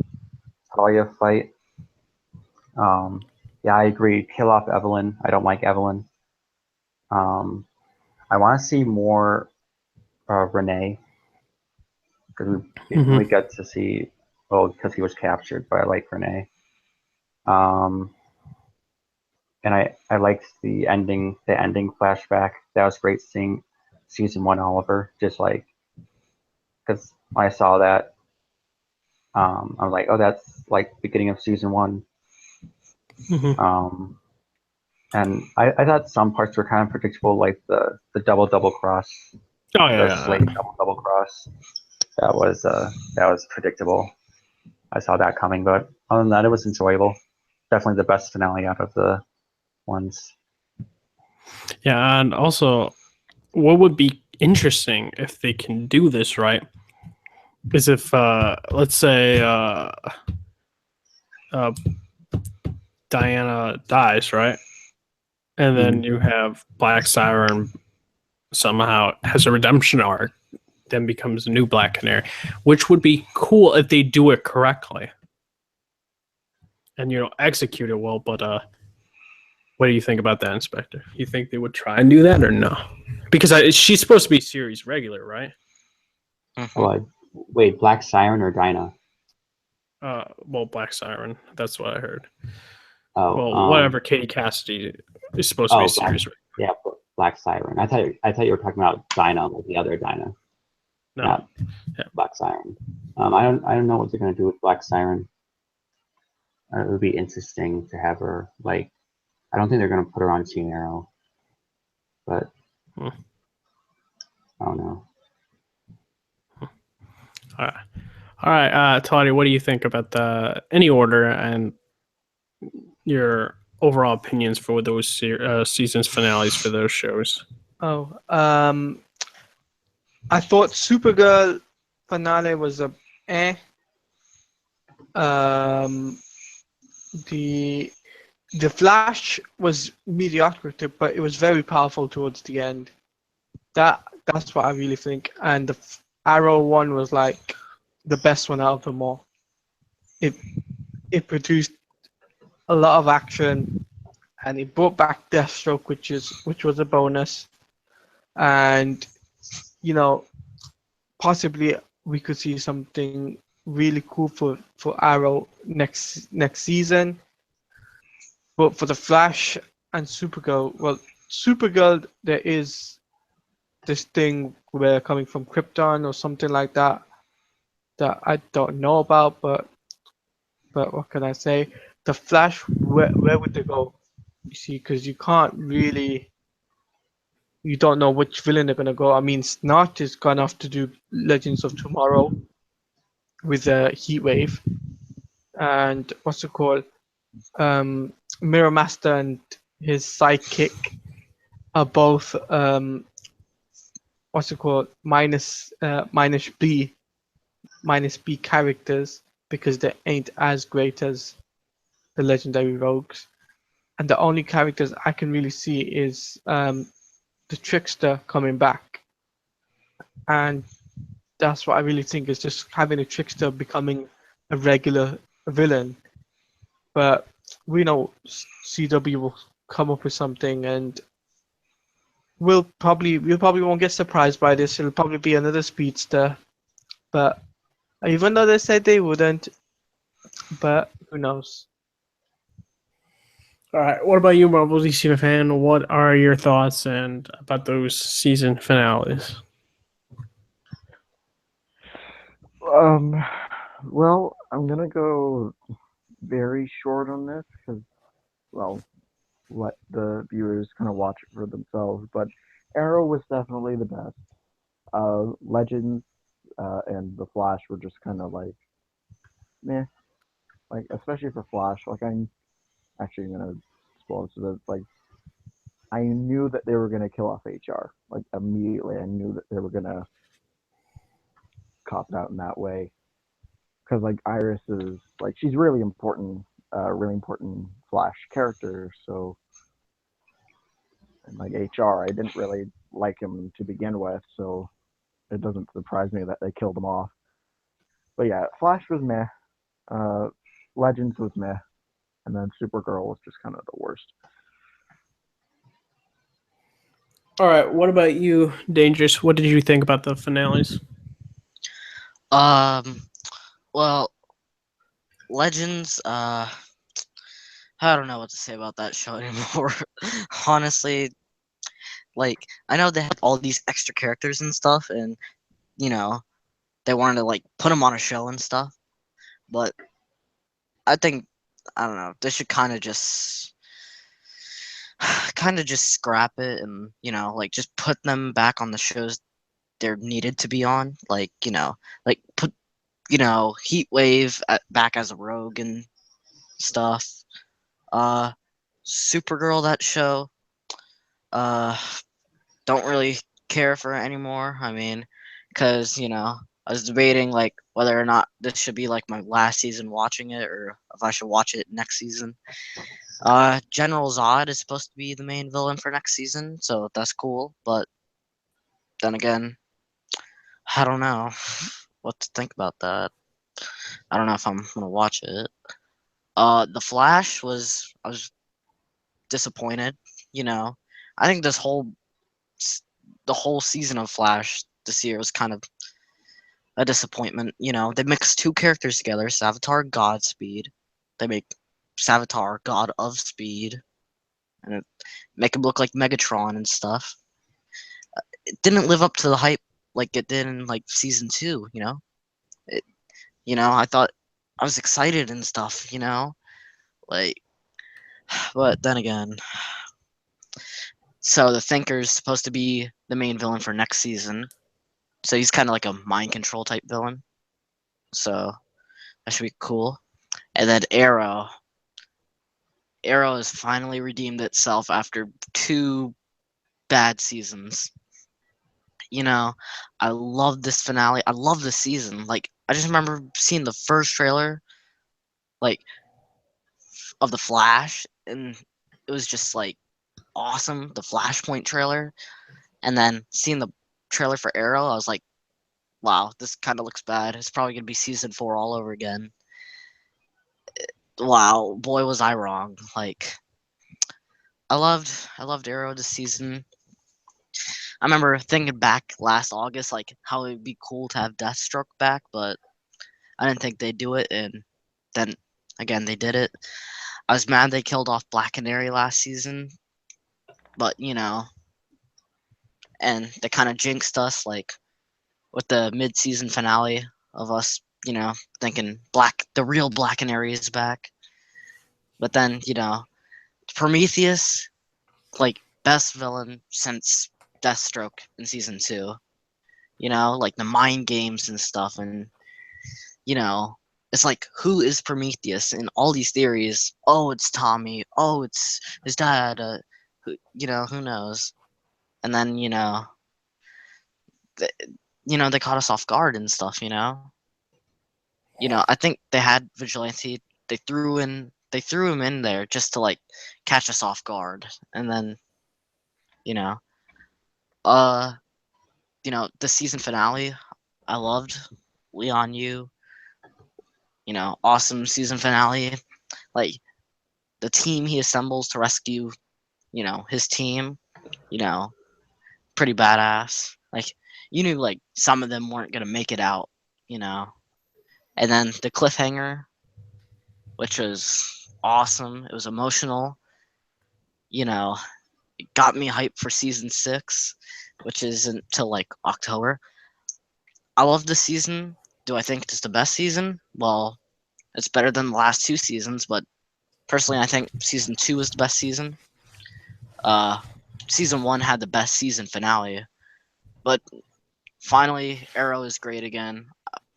Talia fight. Yeah, I agree. Kill off Evelyn. I don't like Evelyn. I want to see more Renee, because we get to see, well, because he was captured, but I like Renee. And I liked the ending flashback. That was great seeing season 1 Oliver, just like, because when I saw that, I was like, oh, that's like beginning of season 1. And I thought some parts were kind of predictable, like the double cross. Oh yeah, the Slate double cross. That was predictable. I saw that coming, but other than that, it was enjoyable. Definitely the best finale out of the ones. Yeah, and also, what would be interesting if they can do this right is if, let's say, Diana dies, right? And then you have Black Siren somehow has a redemption arc, then becomes a new Black Canary, which would be cool if they do it correctly and execute it well. But what do you think about that, Inspector? You think they would try and do that or no? Because she's supposed to be series regular, right? Oh, wait, Black Siren or Dinah? Well, Black Siren. That's what I heard. Oh, Well, whatever. Katie Cassidy is supposed to be series regular. Yeah, Black Siren. I thought you were talking about Dinah, like the other Dinah. No. Not Black Siren. I don't know what they're gonna do with Black Siren. It would be interesting to have her like. I don't think they're gonna put her on Team Arrow, but I don't know. All right, Toddy, what do you think about any order and your overall opinions for those seasons finales for those shows? Oh, I thought Supergirl finale was a eh. The Flash was mediocre, but it was very powerful towards the end. That's what I really think. And the Arrow one was like the best one out of them all. It produced a lot of action, and it brought back Deathstroke, which was a bonus. And possibly we could see something really cool for Arrow next season. But for the Flash and Supergirl, well, Supergirl, there is this thing where coming from Krypton or something like that I don't know about, but what can I say? The Flash, where would they go? You see, because you can't really, you don't know which villain they're gonna go. I mean, Snart is gone off to do Legends of Tomorrow with a Heatwave, and what's it called? Mirror Master and his sidekick are both what's it called? minus B characters, because they ain't as great as the legendary rogues. And the only characters I can really see is the Trickster coming back. And that's what I really think, is just having a Trickster becoming a regular villain. But we know CW will come up with something, and we probably won't get surprised by this. It'll probably be another speedster. But even though they said they wouldn't, but who knows? All right. What about you, Marvel DC fan? What are your thoughts and about those season finales? Well, I'm gonna go very short on this because, well, let the viewers kind of watch it for themselves. But Arrow was definitely the best. Legends and the Flash were just kind of like meh. Like, especially for Flash, like, I'm actually gonna spoil this, but like, I knew that they were gonna kill off HR. Like, immediately, I knew that they were gonna cop it out in that way. Because like Iris is like, she's really important Flash character. So, and like HR, I didn't really like him to begin with, so it doesn't surprise me that they killed him off. But yeah, Flash was meh. Legends was meh, and then Supergirl was just kind of the worst. All right. What about you, Dangerous? What did you think about the finales? Well, Legends, I don't know what to say about that show anymore. Honestly, like, I know they have all these extra characters and stuff, and they wanted to like put them on a show and stuff, but I think, I don't know, they should kind of just scrap it, and like just put them back on the shows they're needed to be on, like like put Heatwave back as a rogue and stuff. Supergirl, that show, don't really care for it anymore. I mean, because I was debating like whether or not this should be like my last season watching it, or if I should watch it next season. General Zod is supposed to be the main villain for next season, so that's cool. But then again, I don't know what to think about that. I don't know if I'm gonna watch it. The Flash I was disappointed. You know, I think the whole season of Flash this year was kind of a disappointment. You know, they mixed two characters together, Savitar Godspeed. They make Savitar God of Speed, and make him look like Megatron and stuff. It didn't live up to the hype like it did in like season 2. I thought I was excited and stuff. Like, but then again, so the Thinker's supposed to be the main villain for next season. So he's kind of like a mind control type villain. So that should be cool. And then Arrow. Arrow has finally redeemed itself after 2 bad seasons. I love this finale. I love this season. Like, I just remember seeing the first trailer, like, of the Flash, and it was just like awesome. The Flashpoint trailer, and then seeing the trailer for Arrow, I was like, wow, this kind of looks bad. It's probably gonna be season 4 all over again. Wow, boy, was I wrong. Like, I loved Arrow this season. I remember thinking back last August, like how it'd be cool to have Deathstroke back, but I didn't think they'd do it, and then again they did it. I was mad they killed off Black Canary last season, but and they kind of jinxed us, like with the mid-season finale of us, thinking the real Black Canary is back. But then, Prometheus, like best villain since Deathstroke in season 2. Like the mind games and stuff, and it's like, who is Prometheus in all these theories? Oh, it's Tommy. Oh, it's his dad. Who knows? And then they caught us off guard and stuff. I think they had Vigilante. They threw him in there just to like catch us off guard, and then the season finale, I loved Leon Yu. Awesome season finale. Like the team he assembles to rescue, his team, pretty badass. Like you knew like some of them weren't gonna make it out, And then the cliffhanger, which was awesome. It was emotional. It got me hyped for season 6, which isn't till like October. I love this season. Do I think it's the best season? Well, it's better than the last 2 seasons, but personally, I think season 2 is the best season. Season 1 had the best season finale, but finally, Arrow is great again.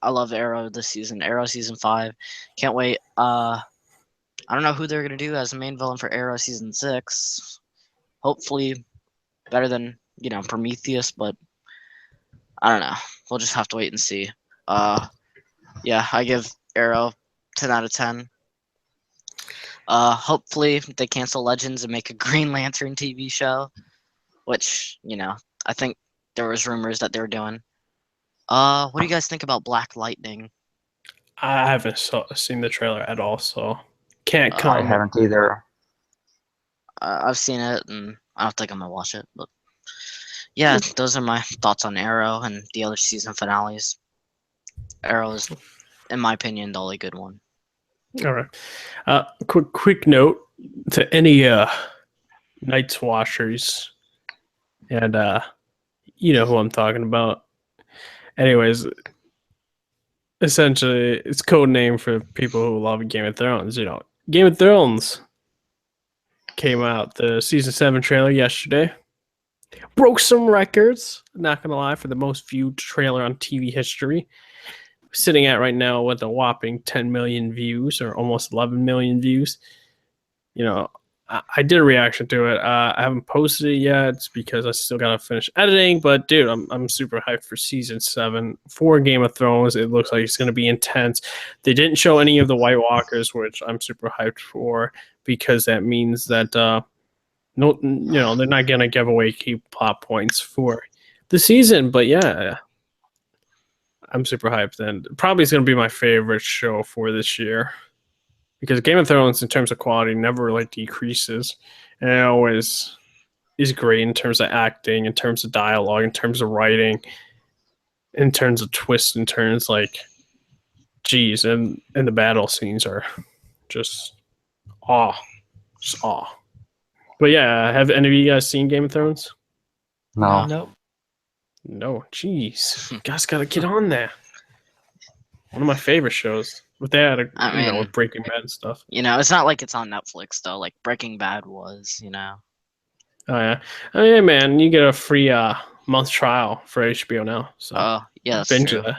I love Arrow this season. Arrow season 5, can't wait. I don't know who they're gonna do as the main villain for Arrow season 6. Hopefully, better than Prometheus, but I don't know. We'll just have to wait and see. Yeah, I give Arrow 10 out of 10. Hopefully they cancel Legends and make a Green Lantern TV show, which I think there was rumors that they were doing. What do you guys think about Black Lightning? I haven't seen the trailer at all, so can't I comment. haven't either. I've seen it, and I don't think I'm gonna watch it. But yeah, those are my thoughts on Arrow and the other season finales. Arrow is, in my opinion, the only good one. All right. Quick note to any Nights Watchers, and you know who I'm talking about. Anyways, essentially, it's code name for people who love Game of Thrones. Game of Thrones came out, the season 7 trailer yesterday. Broke some records, not gonna lie, for the most viewed trailer on TV history. Sitting at right now with a whopping 10 million views, or almost 11 million views. I did a reaction to it. I haven't posted it yet because I still gotta finish editing. But dude, I'm super hyped for season 7 for Game of Thrones. It looks like it's gonna be intense. They didn't show any of the White Walkers, which I'm super hyped for because that means that no, they're not gonna give away key plot points for the season. But yeah, I'm super hyped, and probably it's gonna be my favorite show for this year. Because Game of Thrones, in terms of quality, never like decreases, and it always is great in terms of acting, in terms of dialogue, in terms of writing, in terms of twists and turns. Like, geez, and the battle scenes are just just awe. But yeah, have any of you guys seen Game of Thrones? No. No. No, jeez, you guys gotta get on there. One of my favorite shows. With that, I mean, with Breaking Bad and stuff. it's not like it's on Netflix though. Like Breaking Bad was. Oh yeah, oh yeah, man, you get a free month trial for HBO now. So Oh, yeah, that's binge true. it.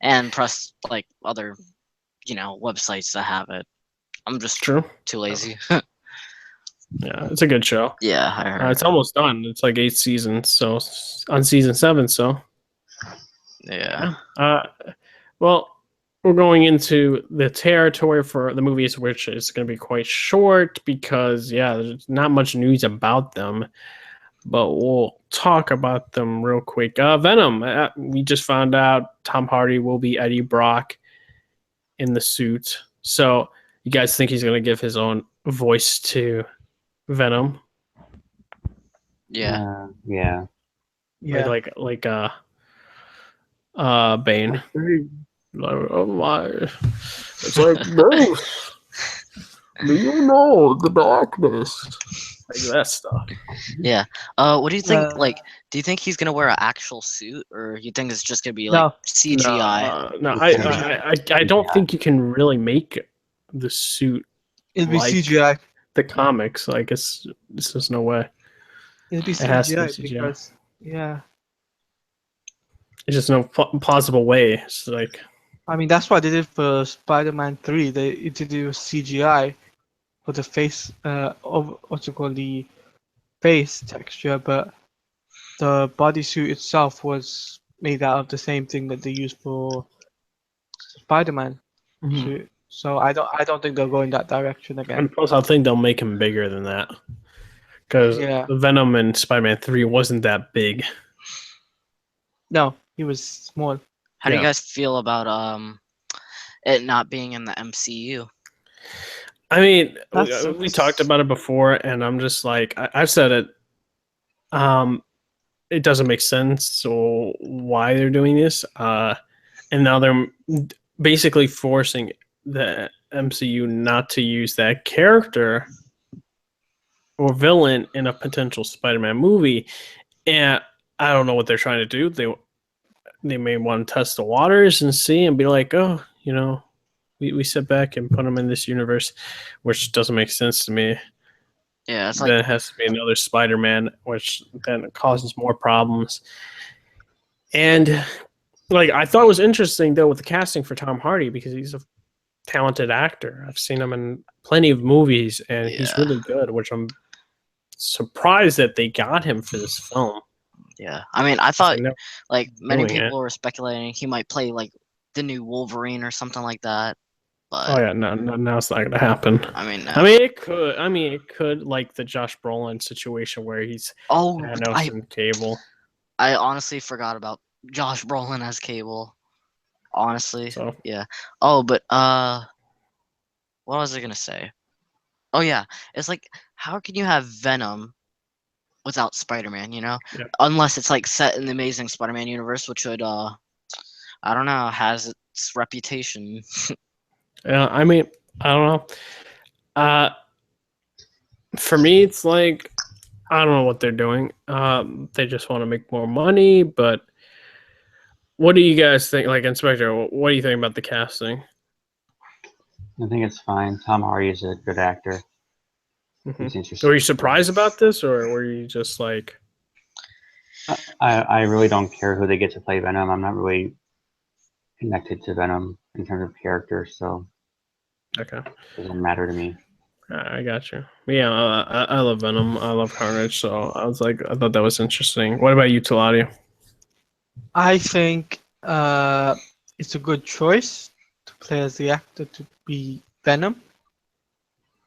And press like other, websites that have it. I'm just True. too lazy. Yeah, it's a good show. Yeah, I heard. It's almost done. It's like 8 seasons, so on season 7. So Yeah. well, we're going into the territory for the movies, which is going to be quite short because there's not much news about them, but we'll talk about them real quick. Venom. We just found out Tom Hardy will be Eddie Brock in the suit. So you guys think he's going to give his own voice to Venom? Yeah. Yeah. Yeah. Like Bane. Like, oh my! It's like Bruce. Do you know the darkness? Like that stuff. Yeah. What do you think? Uh, Do you think he's gonna wear an actual suit, or you think it's just gonna be like No. CGI? No, I don't think you can really make the suit It'll be like CGI. the comics. Like it's just no way. It'll be It has to be CGI CGI. because It's just no possible way. It's like I mean that's what they did for Spider-Man 3. They did it with CGI for the face of what's it called, the face texture, but the bodysuit itself was made out of the same thing that they used for Spider-Man suit. So I don't think they'll go in that direction again. and plus, I think they'll make him bigger than that because Yeah. the Venom in Spider-Man 3 wasn't that big. No, he was small. How do you Yeah. guys feel about it not being in the MCU? I mean, That's- we talked about it before, and I'm just like, I've said it. It doesn't make sense. So why they're doing this? And now they're basically forcing the MCU not to use that character or villain in a potential Spider-Man movie. And I don't know what they're trying to do. They may want to test the waters and see and be like, oh, we sit back and put them in this universe, which doesn't make sense to me. Yeah, it's Then like it has to be another Spider-Man, which then causes more problems. And I thought it was interesting though with the casting for Tom Hardy because he's a talented actor. I've seen him in plenty of movies, and he's Yeah. really good. Which I'm surprised that they got him for this film. yeah. I mean, I thought know many doing it. people were speculating he might play like the new Wolverine or something like that. But Oh yeah, no, now it's not gonna happen. I mean, It could. It could, like the Josh Brolin situation where he's Thanos and Cable. I honestly forgot about Josh Brolin as Cable. Honestly, So yeah. Oh, but what was I gonna say? Oh yeah, it's like how can you have Venom without Spider-Man? Yeah. Unless it's like set in the Amazing Spider-Man universe, which would I don't know, has its reputation. yeah, I don't know. For me, it's like I don't know what they're doing. They just want to make more money. But what do you guys think? Like Inspector, what do you think about the casting? I think it's fine. Tom Hardy is a good actor. Mhm. He's interesting. Were you surprised about this, or were you just like, I really don't care who they get to play Venom. I'm not really connected to Venom in terms of character, so okay? it doesn't matter to me. I got you. Yeah, I love Venom. I love Carnage. So I thought that was interesting. What about you, Taladio? I think it's a good choice to play as the actor to be Venom,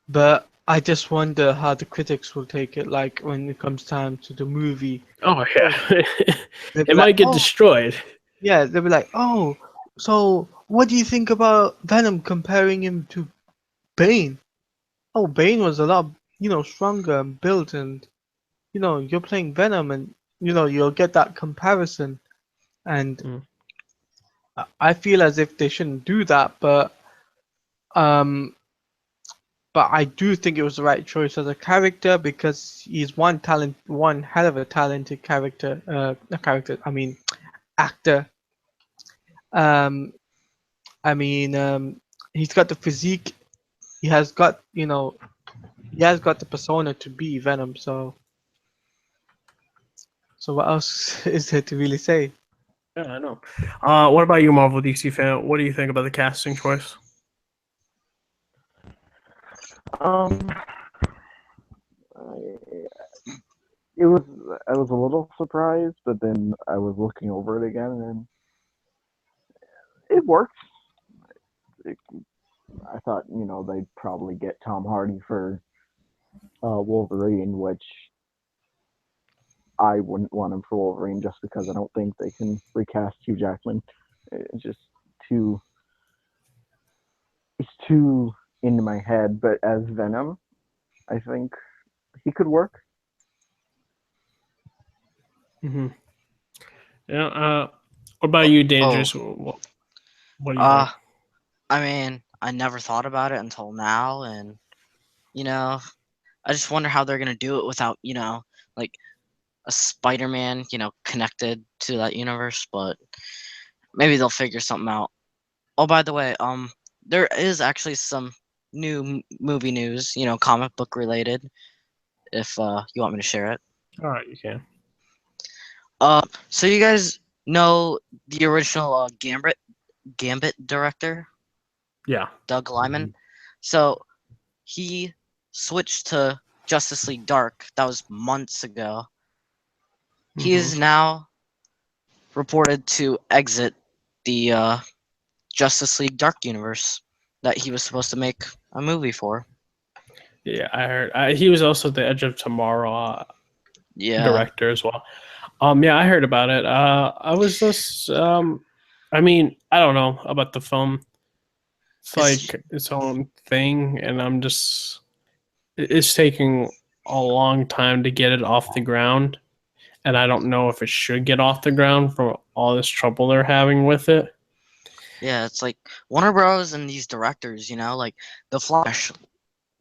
but I just wonder how the critics will take it. Like when it comes time to the movie, Oh yeah, they'll be it like, might get "Oh, destroyed. yeah," they'll be like, "Oh, so what do you think about Venom comparing him to Bane? Oh, Bane was a lot, stronger and built, and you're playing Venom, and you'll get that comparison." And Mm. I feel as if they shouldn't do that, um, but I do think it was the right choice as a character because he's one hell of a talented character. I mean, actor. Um, I mean, he's got the physique. He has got, he has got the persona to be Venom. So what else is there to really say? Yeah, I know. What about you, Marvel DC fan? What do you think about the casting choice? Um, it was I was a little surprised, but then I was looking over it again, and it works. It, I thought they'd probably get Tom Hardy for Wolverine, which I wouldn't want him for Wolverine just because I don't think they can recast Hugh Jackman. It's just too it's too into my head. But as Venom, I think he could work. Mm-hmm. Yeah. What about you, Dangerous? Oh, What do you think? I mean, I never thought about it until now, and you know, I just wonder how they're gonna do it without, like a Spider-Man, connected to that universe. But maybe they'll figure something out. Oh, by the way, there is actually some new movie news, comic book related. If you want me to share it. All right, you can. So you guys know the original Gambit director, Yeah. Doug Liman. So he switched to Justice League Dark. That was months ago. He Mm-hmm. is now reported to exit the Justice League Dark universe that he was supposed to make a movie for. Yeah, I heard. He was also the Edge of Tomorrow Yeah, director as well. Yeah, I heard about it. I was just, I mean, I don't know about the film. It's it's like its own thing, and it's taking a long time to get it off the ground, and I don't know if it should get off the ground for all this trouble they're having with it. yeah, it's like Warner Bros. And these directors, like the Flash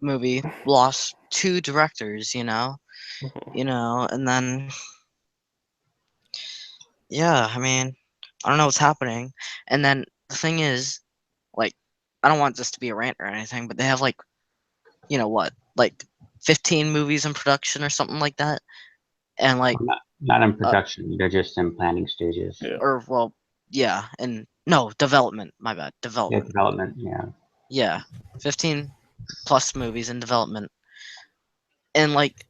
movie lost two directors, and then yeah, I mean, I don't know what's happening. And then the thing is, like, I don't want this to be a rant or anything, but they have like, what, like 15 movies in production or something like that, and like, Not in uh, production. They're just in planning stages. Yeah. or well, yeah, and no development. My bad, Yeah, development. development. Yeah. Yeah, 15 plus movies in development, and like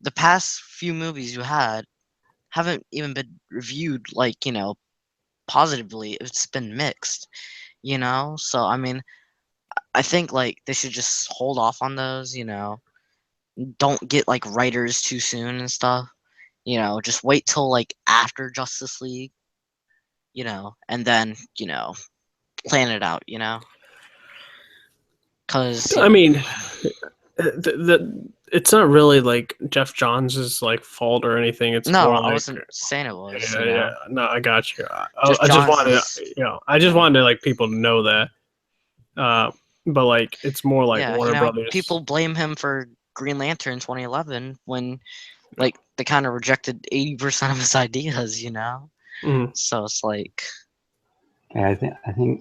the past few movies you had haven't even been reviewed like positively. It's been mixed, so I mean, I think like they should just hold off on those, don't get like writers too soon and stuff, just wait till like after Justice League, and then plan it out, because I mean, it's not really like Jeff Johns' like fault or anything. It's no, more I like wasn't saying it was, yeah, yeah. No, I got you. Jeff I just Johns wanted, is, I just wanted like people to know that. But like, it's more like yeah, Warner people Brothers. blame him for Green Lantern 2011 when like they kind of rejected 80% of his ideas, Mhm. so it's like, Okay,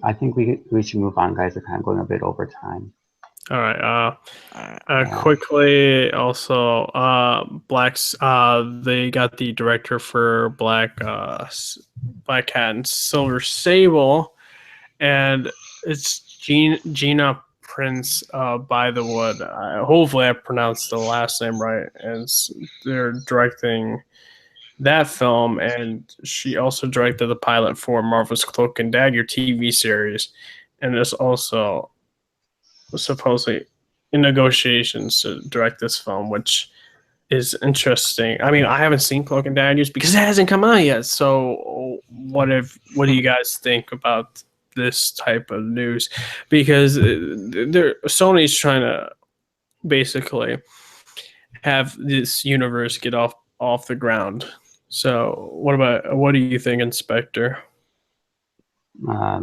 I think we should move on, guys. We're kind of going a bit over time. All right. Yeah. Quickly, also, Black's. They got the director for Black Cat and Silver Sable, and it's Gina Prince by the Wood. Hopefully, I pronounced the last name right. As they're directing that film, and she also directed the pilot for Marvel's Cloak and Dagger TV series, and is also supposedly in negotiations to direct this film, which is interesting. I mean, I haven't seen Cloak and Daggers because it hasn't come out yet. So, what do you guys think about this type of news? Because Sony's trying to basically have this universe get off the ground. So, what do you think, Inspector? I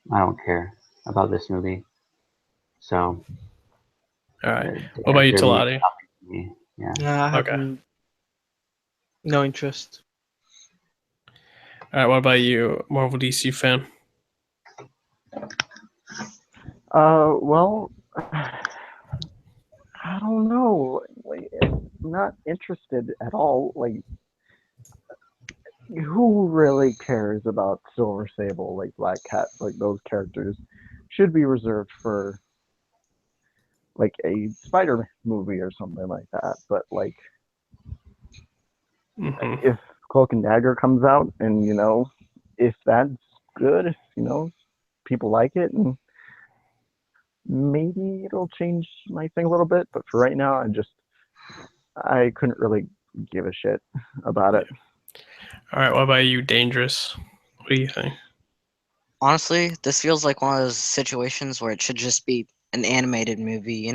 don't care about this movie. So. All right. What about you, Talati? Yeah. Yeah, I have no interest. All right. What about you, Marvel DC fan? Well, I don't know. Like, I'm not interested at all. Like, who really cares about Silver Sable, like Black Cat, like those characters should be reserved for like a Spider movie or something like that. But like, if Cloak and Dagger comes out, and if that's good, people like it, and maybe it'll change my thing a little bit. But for right now, I couldn't really give a shit about it. All right, what about you, Dangerous? What do you think? Honestly, this feels like one of those situations where it should just be an animated movie,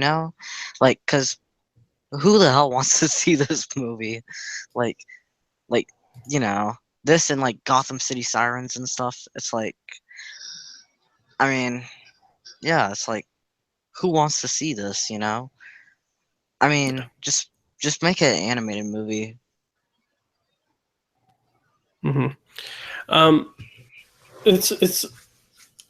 like, cause who the hell wants to see this movie? Like, this and like Gotham City Sirens and stuff. It's like, I mean, yeah, it's like, who wants to see this? I mean, just make it an animated movie. It's.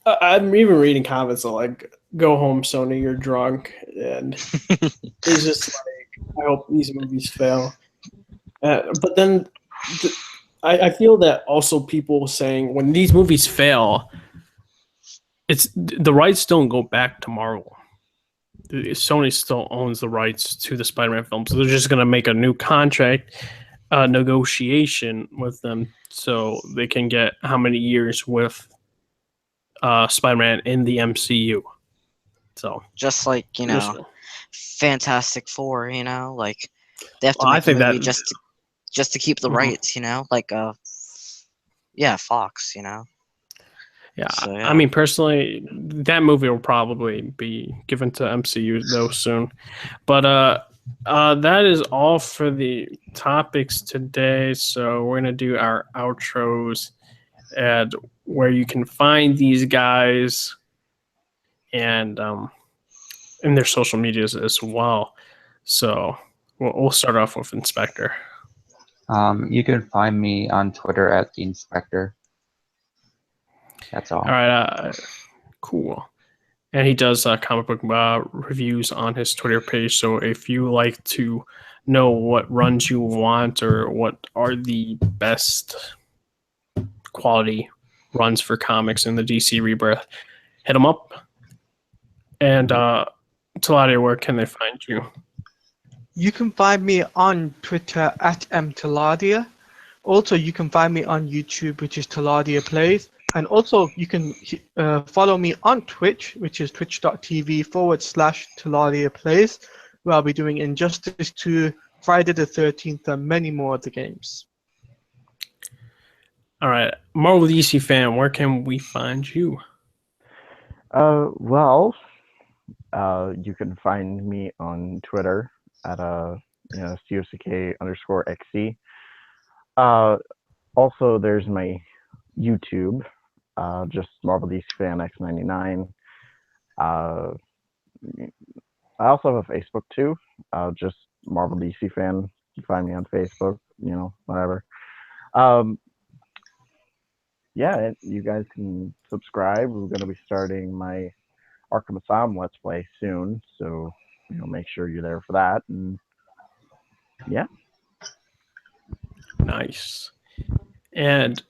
I'm even reading comments like, "Go home, Sony, you're drunk," and it's just like, I hope these movies fail. But then, I feel that also people saying when these movies fail, it's the rights don't go back to Marvel. Sony still owns the rights to the Spider-Man film, so they're just gonna make a new contract negotiation with them so they can get how many years with Spider-Man in the MCU. So just like Fantastic Four, like they have to make a movie just to keep the rights, like Fox, Yeah, so, I mean, personally, that movie will probably be given to MCU though soon. But that is all for the topics today. So we're gonna do our outros and where you can find these guys and in their social medias as well. So we'll start off with Inspector. You can find me on Twitter at the Inspector. That's all. All right, cool. And he does comic book reviews on his Twitter page. So if you like to know what runs you want or what are the best quality runs for comics in the DC Rebirth, hit him up. And Taladia, where can they find you? You can find me on Twitter at mtaladia. Also, you can find me on YouTube, which is Taladia Plays. And also, you can follow me on Twitch, which is twitch.tv/Taladia Plays, where I'll be doing Injustice 2, Friday the 13th, and many more of the games. All right. Marvel DC fan, where can we find you? Well, you can find me on Twitter at COCK_XC. Also, there's my YouTube, just Marvel DC Fan X99. I also have a Facebook too, just Marvel DC Fan. You can find me on Facebook, whatever. Yeah, you guys can subscribe. We're going to be starting my Arkham Asylum Let's Play soon, so make sure you're there for that. And yeah, nice. And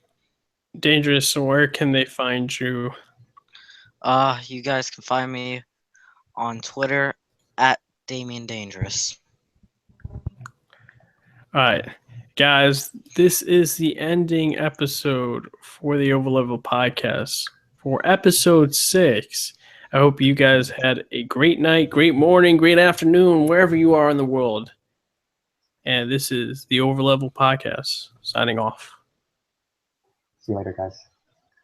Dangerous, where can they find you? You guys can find me on Twitter at Damien Dangerous. All right, guys, this is the ending episode for the Overleveled podcast for episode 6. I hope you guys had a great night, great morning, great afternoon, wherever you are in the world. And this is the Overleveled podcast signing off. See you later, guys.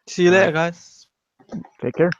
See you later, guys. Take care.